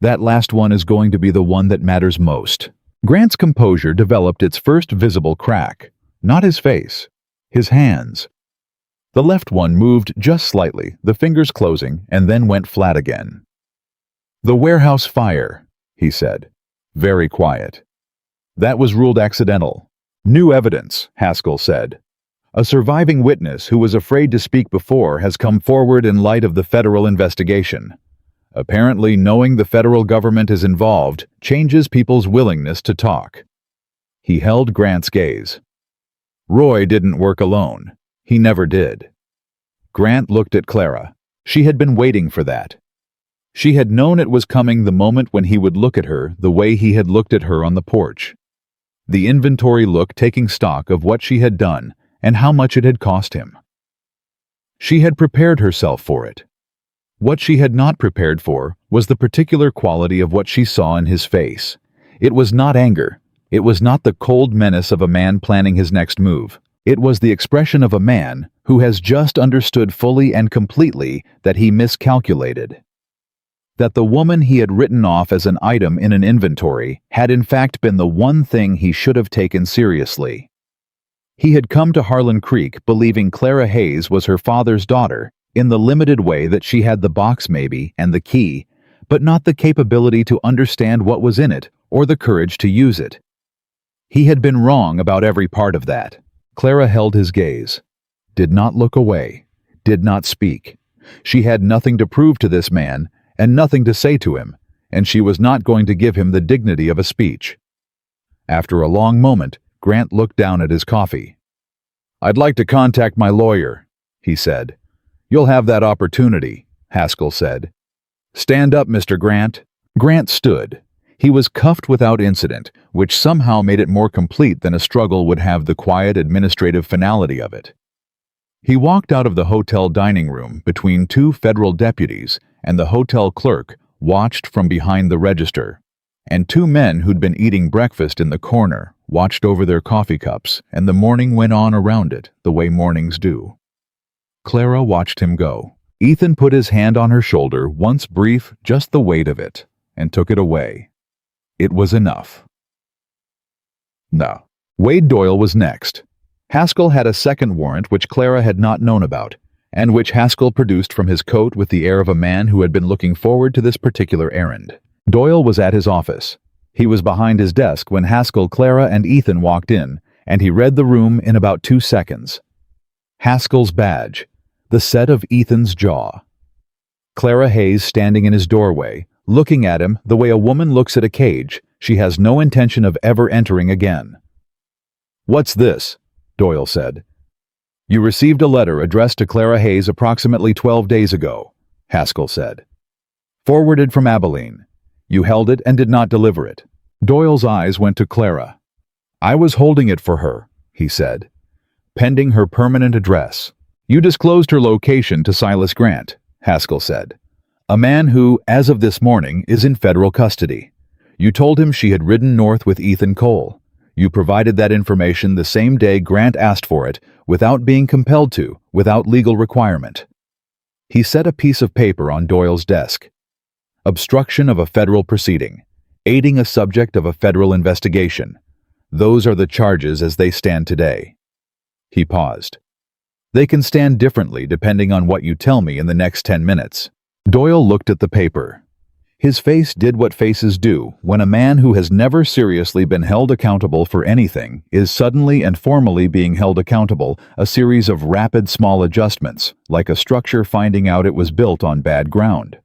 "That last one is going to be the one that matters most." Grant's composure developed its first visible crack. Not his face, his hands. The left one moved just slightly, the fingers closing, and then went flat again. "The warehouse fire," he said, very quiet. That was ruled accidental. New evidence, Haskell said. A surviving witness who was afraid to speak before has come forward in light of the federal investigation. Apparently, knowing the federal government is involved changes people's willingness to talk. He held Grant's gaze. Roy didn't work alone. He never did. Grant looked at Clara. She had been waiting for that. She had known it was coming the moment when he would look at her the way he had looked at her on the porch. The inventory look taking stock of what she had done and how much it had cost him. She had prepared herself for it. What she had not prepared for was the particular quality of what she saw in his face. It was not anger. It was not the cold menace of a man planning his next move. It was the expression of a man who has just understood fully and completely that he miscalculated. That the woman he had written off as an item in an inventory had in fact been the one thing he should have taken seriously. He had come to Harlan Creek believing Clara Hayes was her father's daughter, in the limited way that she had the box maybe and the key, but not the capability to understand what was in it or the courage to use it. He had been wrong about every part of that. Clara held his gaze, did not look away, did not speak. She had nothing to prove to this man and nothing to say to him, and she was not going to give him the dignity of a speech. After a long moment, Grant looked down at his coffee. "I'd like to contact my lawyer," he said. "You'll have that opportunity," Haskell said. "Stand up, Mr. Grant." Grant stood. He was cuffed without incident, which somehow made it more complete than a struggle would have the quiet administrative finality of it. He walked out of the hotel dining room between two federal deputies, and the hotel clerk watched from behind the register, and two men who'd been eating breakfast in the corner watched over their coffee cups, and the morning went on around it the way mornings do. Clara watched him go. Ethan put his hand on her shoulder, once brief, just the weight of it, and took it away. It was enough. No. Wade Doyle was next. Haskell had a second warrant which Clara had not known about, and which Haskell produced from his coat with the air of a man who had been looking forward to this particular errand. Doyle was at his office. He was behind his desk when Haskell, Clara, and Ethan walked in, and he read the room in about 2 seconds. Haskell's badge, the set of Ethan's jaw. Clara Hayes standing in his doorway, looking at him the way a woman looks at a cage she has no intention of ever entering again. "What's this?" Doyle said. "You received a letter addressed to Clara Hayes approximately 12 days ago," Haskell said. "Forwarded from Abilene. You held it and did not deliver it." Doyle's eyes went to Clara. "I was holding it for her," he said, "pending her permanent address." "You disclosed her location to Silas Grant," Haskell said, "a man who, as of this morning, is in federal custody. You told him she had ridden north with Ethan Cole. You provided that information the same day Grant asked for it, without being compelled to, without legal requirement." He set a piece of paper on Doyle's desk. "Obstruction of a federal proceeding. Aiding a subject of a federal investigation. Those are the charges as they stand today." He paused. "They can stand differently depending on what you tell me in the next 10 minutes. Doyle looked at the paper. His face did what faces do when a man who has never seriously been held accountable for anything is suddenly and formally being held accountable, a series of rapid small adjustments, like a structure finding out it was built on bad ground.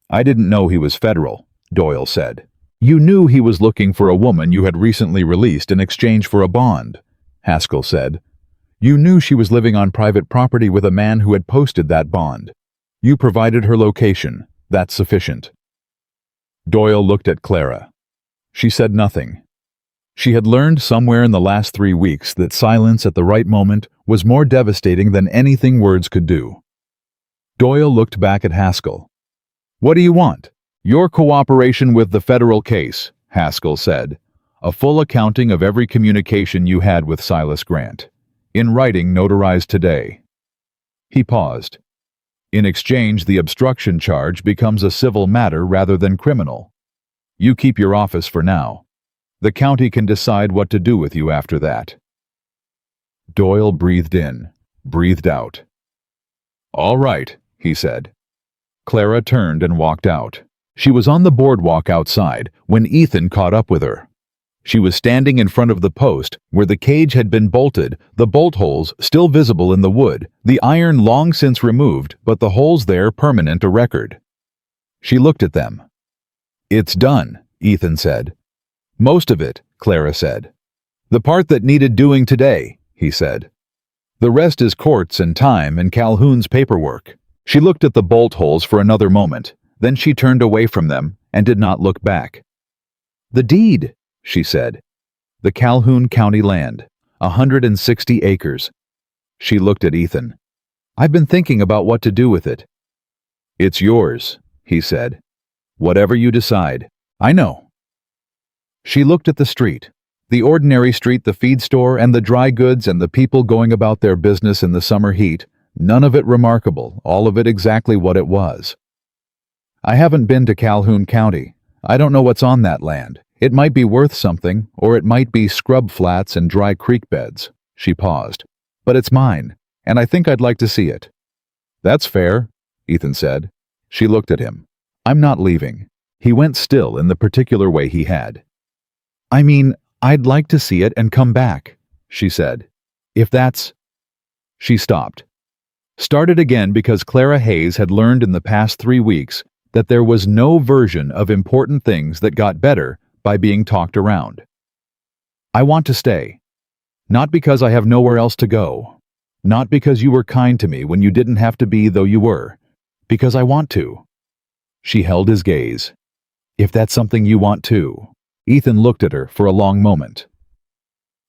"I didn't know he was federal," Doyle said. "You knew he was looking for a woman you had recently released in exchange for a bond," Haskell said. "You knew she was living on private property with a man who had posted that bond. You provided her location. That's sufficient." Doyle looked at Clara. She said nothing. She had learned somewhere in the last 3 weeks that silence at the right moment was more devastating than anything words could do. Doyle looked back at Haskell. "What do you want?" "Your cooperation with the federal case," Haskell said. "A full accounting of every communication you had with Silas Grant. In writing notarized today." He paused. "In exchange, the obstruction charge becomes a civil matter rather than criminal. You keep your office for now. The county can decide what to do with you after that." Doyle breathed in, breathed out. "All right," he said. Clara turned and walked out. She was on the boardwalk outside when Ethan caught up with her. She was standing in front of the post where the cage had been bolted, the bolt holes still visible in the wood, the iron long since removed, but the holes there permanent a record. She looked at them. "It's done," Ethan said. "Most of it," Clara said. "The part that needed doing today," he said. "The rest is courts and time and Calhoun's paperwork." She looked at the bolt holes for another moment, then she turned away from them and did not look back. "The deed," she said. "The Calhoun County land, 160 acres. She looked at Ethan. "I've been thinking about what to do with it." "It's yours," he said. "Whatever you decide. I know." She looked at the street. The ordinary street, the feed store and the dry goods and the people going about their business in the summer heat, none of it remarkable, all of it exactly what it was. "I haven't been to Calhoun County. I don't know what's on that land. It might be worth something, or it might be scrub flats and dry creek beds." She paused. "But it's mine, and I think I'd like to see it." "That's fair," Ethan said. She looked at him. "I'm not leaving." He went still in the particular way he had. "I mean, I'd like to see it and come back," she said. "If that's—" She stopped. Started again because Clara Hayes had learned in the past 3 weeks that there was no version of important things that got better by being talked around. "I want to stay. Not because I have nowhere else to go. Not because you were kind to me when you didn't have to be, though you were. Because I want to." She held his gaze. "If that's something you want too." Ethan looked at her for a long moment.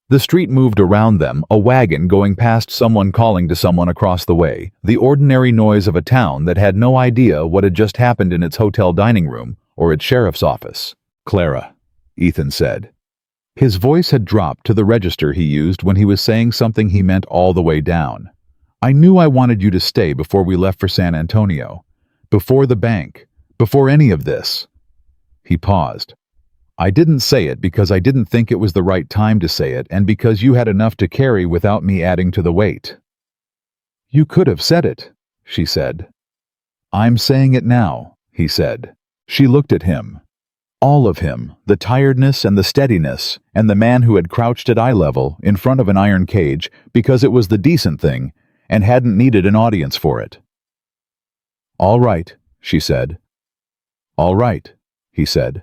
The street moved around them, a wagon going past, someone calling to someone across the way, the ordinary noise of a town that had no idea what had just happened in its hotel dining room or its sheriff's office. "Clara," Ethan said. His voice had dropped to the register he used when he was saying something he meant all the way down. "I knew I wanted you to stay before we left for San Antonio. Before the bank. Before any of this." He paused. "I didn't say it because I didn't think it was the right time to say it and because you had enough to carry without me adding to the weight." "You could have said it," she said. "I'm saying it now," he said. She looked at him. All of him, the tiredness and the steadiness, and the man who had crouched at eye level in front of an iron cage because it was the decent thing and hadn't needed an audience for it. "All right," she said. "All right," he said.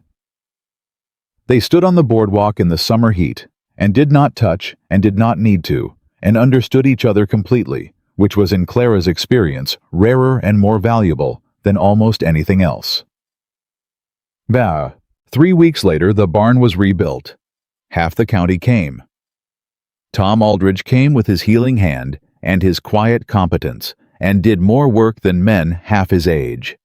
They stood on the boardwalk in the summer heat, and did not touch and did not need to, and understood each other completely, which was in Clara's experience rarer and more valuable than almost anything else. 3 weeks later, the barn was rebuilt. Half the county came. Tom Aldridge came with his healing hand and his quiet competence, and did more work than men half his age.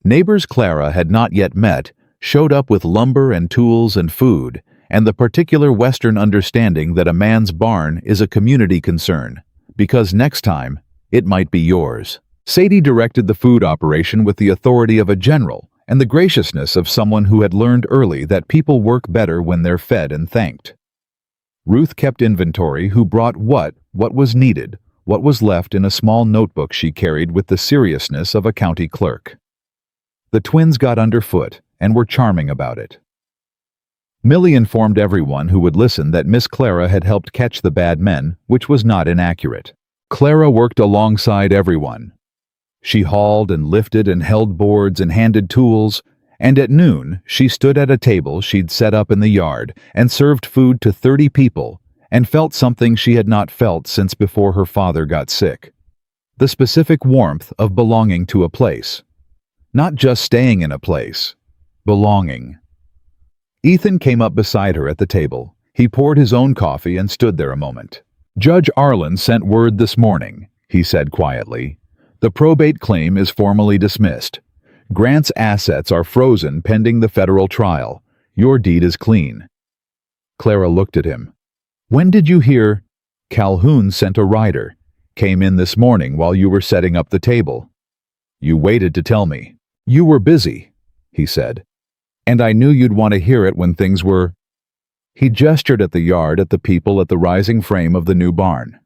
Neighbors Clara had not yet met showed up with lumber and tools and food, and the particular Western understanding that a man's barn is a community concern, because next time, it might be yours. Sadie directed the food operation with the authority of a general and the graciousness of someone who had learned early that people work better when they're fed and thanked. Ruth kept inventory, who brought what was needed, what was left in a small notebook she carried with the seriousness of a county clerk. The twins got underfoot and were charming about it. Millie informed everyone who would listen that Miss Clara had helped catch the bad men, which was not inaccurate. Clara worked alongside everyone. She hauled and lifted and held boards and handed tools, and at noon she stood at a table she'd set up in the yard and served food to 30 people and felt something she had not felt since before her father got sick. The specific warmth of belonging to a place. Not just staying in a place. Belonging. Ethan came up beside her at the table. He poured his own coffee and stood there a moment. "Judge Arlen sent word this morning," he said quietly. "The probate claim is formally dismissed. Grant's assets are frozen pending the federal trial. Your deed is clean." Clara looked at him. "When did you hear?" "Calhoun sent a rider. Came in this morning while you were setting up the table." "You waited to tell me." "You were busy," he said. "And I knew you'd want to hear it when things were—" He gestured at the yard, at the people, at the rising frame of the new barn.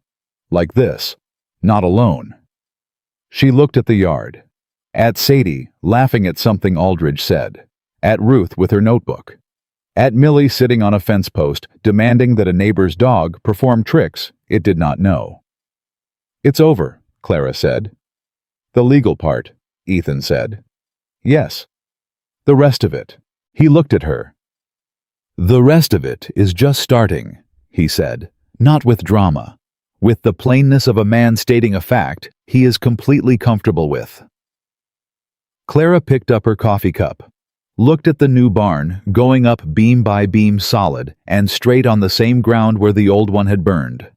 "Like this. Not alone." She looked at the yard. At Sadie, laughing at something Aldridge said. At Ruth with her notebook. At Millie sitting on a fence post, demanding that a neighbor's dog perform tricks it did not know. "It's over," Clara said. "The legal part," Ethan said. "Yes. The rest of it." He looked at her. "The rest of it is just starting," he said, "not with drama, with the plainness of a man stating a fact he is completely comfortable with." Clara picked up her coffee cup, looked at the new barn going up beam by beam solid and straight on the same ground where the old one had burned.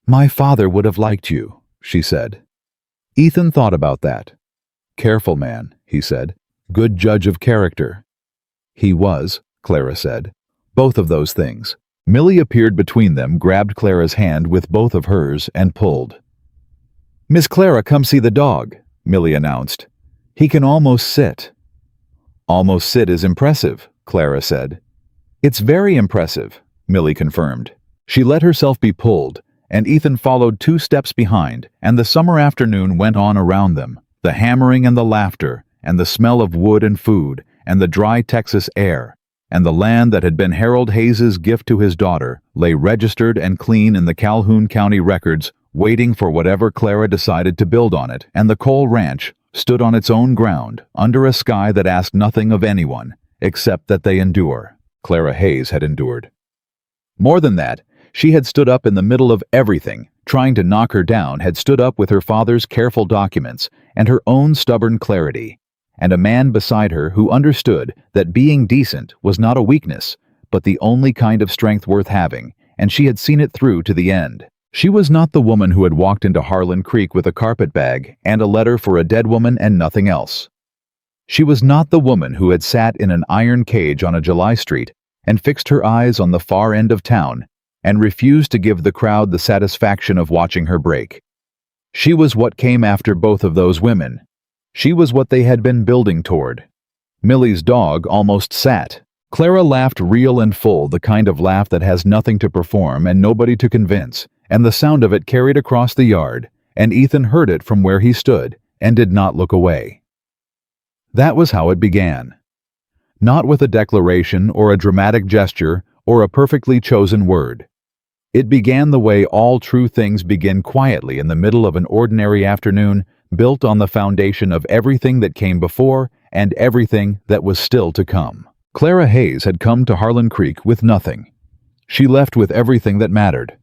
"My father would have liked you," she said. Ethan thought about that. "Careful man," he said. "Good judge of character." "He was," Clara said. "Both of those things." Millie appeared between them, grabbed Clara's hand with both of hers, and pulled. "Miss Clara, come see the dog," Millie announced. "He can almost sit." "Almost sit is impressive," Clara said. "It's very impressive," Millie confirmed. She let herself be pulled, and Ethan followed 2 steps behind, and the summer afternoon went on around them, the hammering and the laughter, and the smell of wood and food, and the dry Texas air, and the land that had been Harold Hayes's gift to his daughter lay registered and clean in the Calhoun County records, waiting for whatever Clara decided to build on it, and the Cole Ranch stood on its own ground, under a sky that asked nothing of anyone, except that they endure. Clara Hayes had endured. More than that, she had stood up in the middle of everything. Trying to knock her down had stood up with her father's careful documents and her own stubborn clarity, and a man beside her who understood that being decent was not a weakness, but the only kind of strength worth having, and she had seen it through to the end. She was not the woman who had walked into Harlan Creek with a carpet bag and a letter for a dead woman and nothing else. She was not the woman who had sat in an iron cage on a July street and fixed her eyes on the far end of town and refused to give the crowd the satisfaction of watching her break. She was what came after both of those women. She was what they had been building toward. Millie's dog almost sat. Clara laughed real and full, the kind of laugh that has nothing to perform and nobody to convince, and the sound of it carried across the yard, and Ethan heard it from where he stood and did not look away. That was how it began. Not with a declaration or a dramatic gesture or a perfectly chosen word. It began the way all true things begin, quietly in the middle of an ordinary afternoon, built on the foundation of everything that came before and everything that was still to come. Clara Hayes had come to Harlan Creek with nothing. She left with everything that mattered.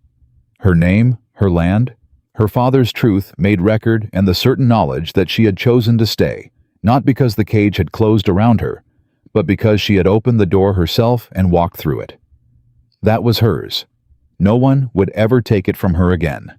Her name, her land, her father's truth made record, and the certain knowledge that she had chosen to stay, not because the cage had closed around her, but because she had opened the door herself and walked through it. That was hers. No one would ever take it from her again.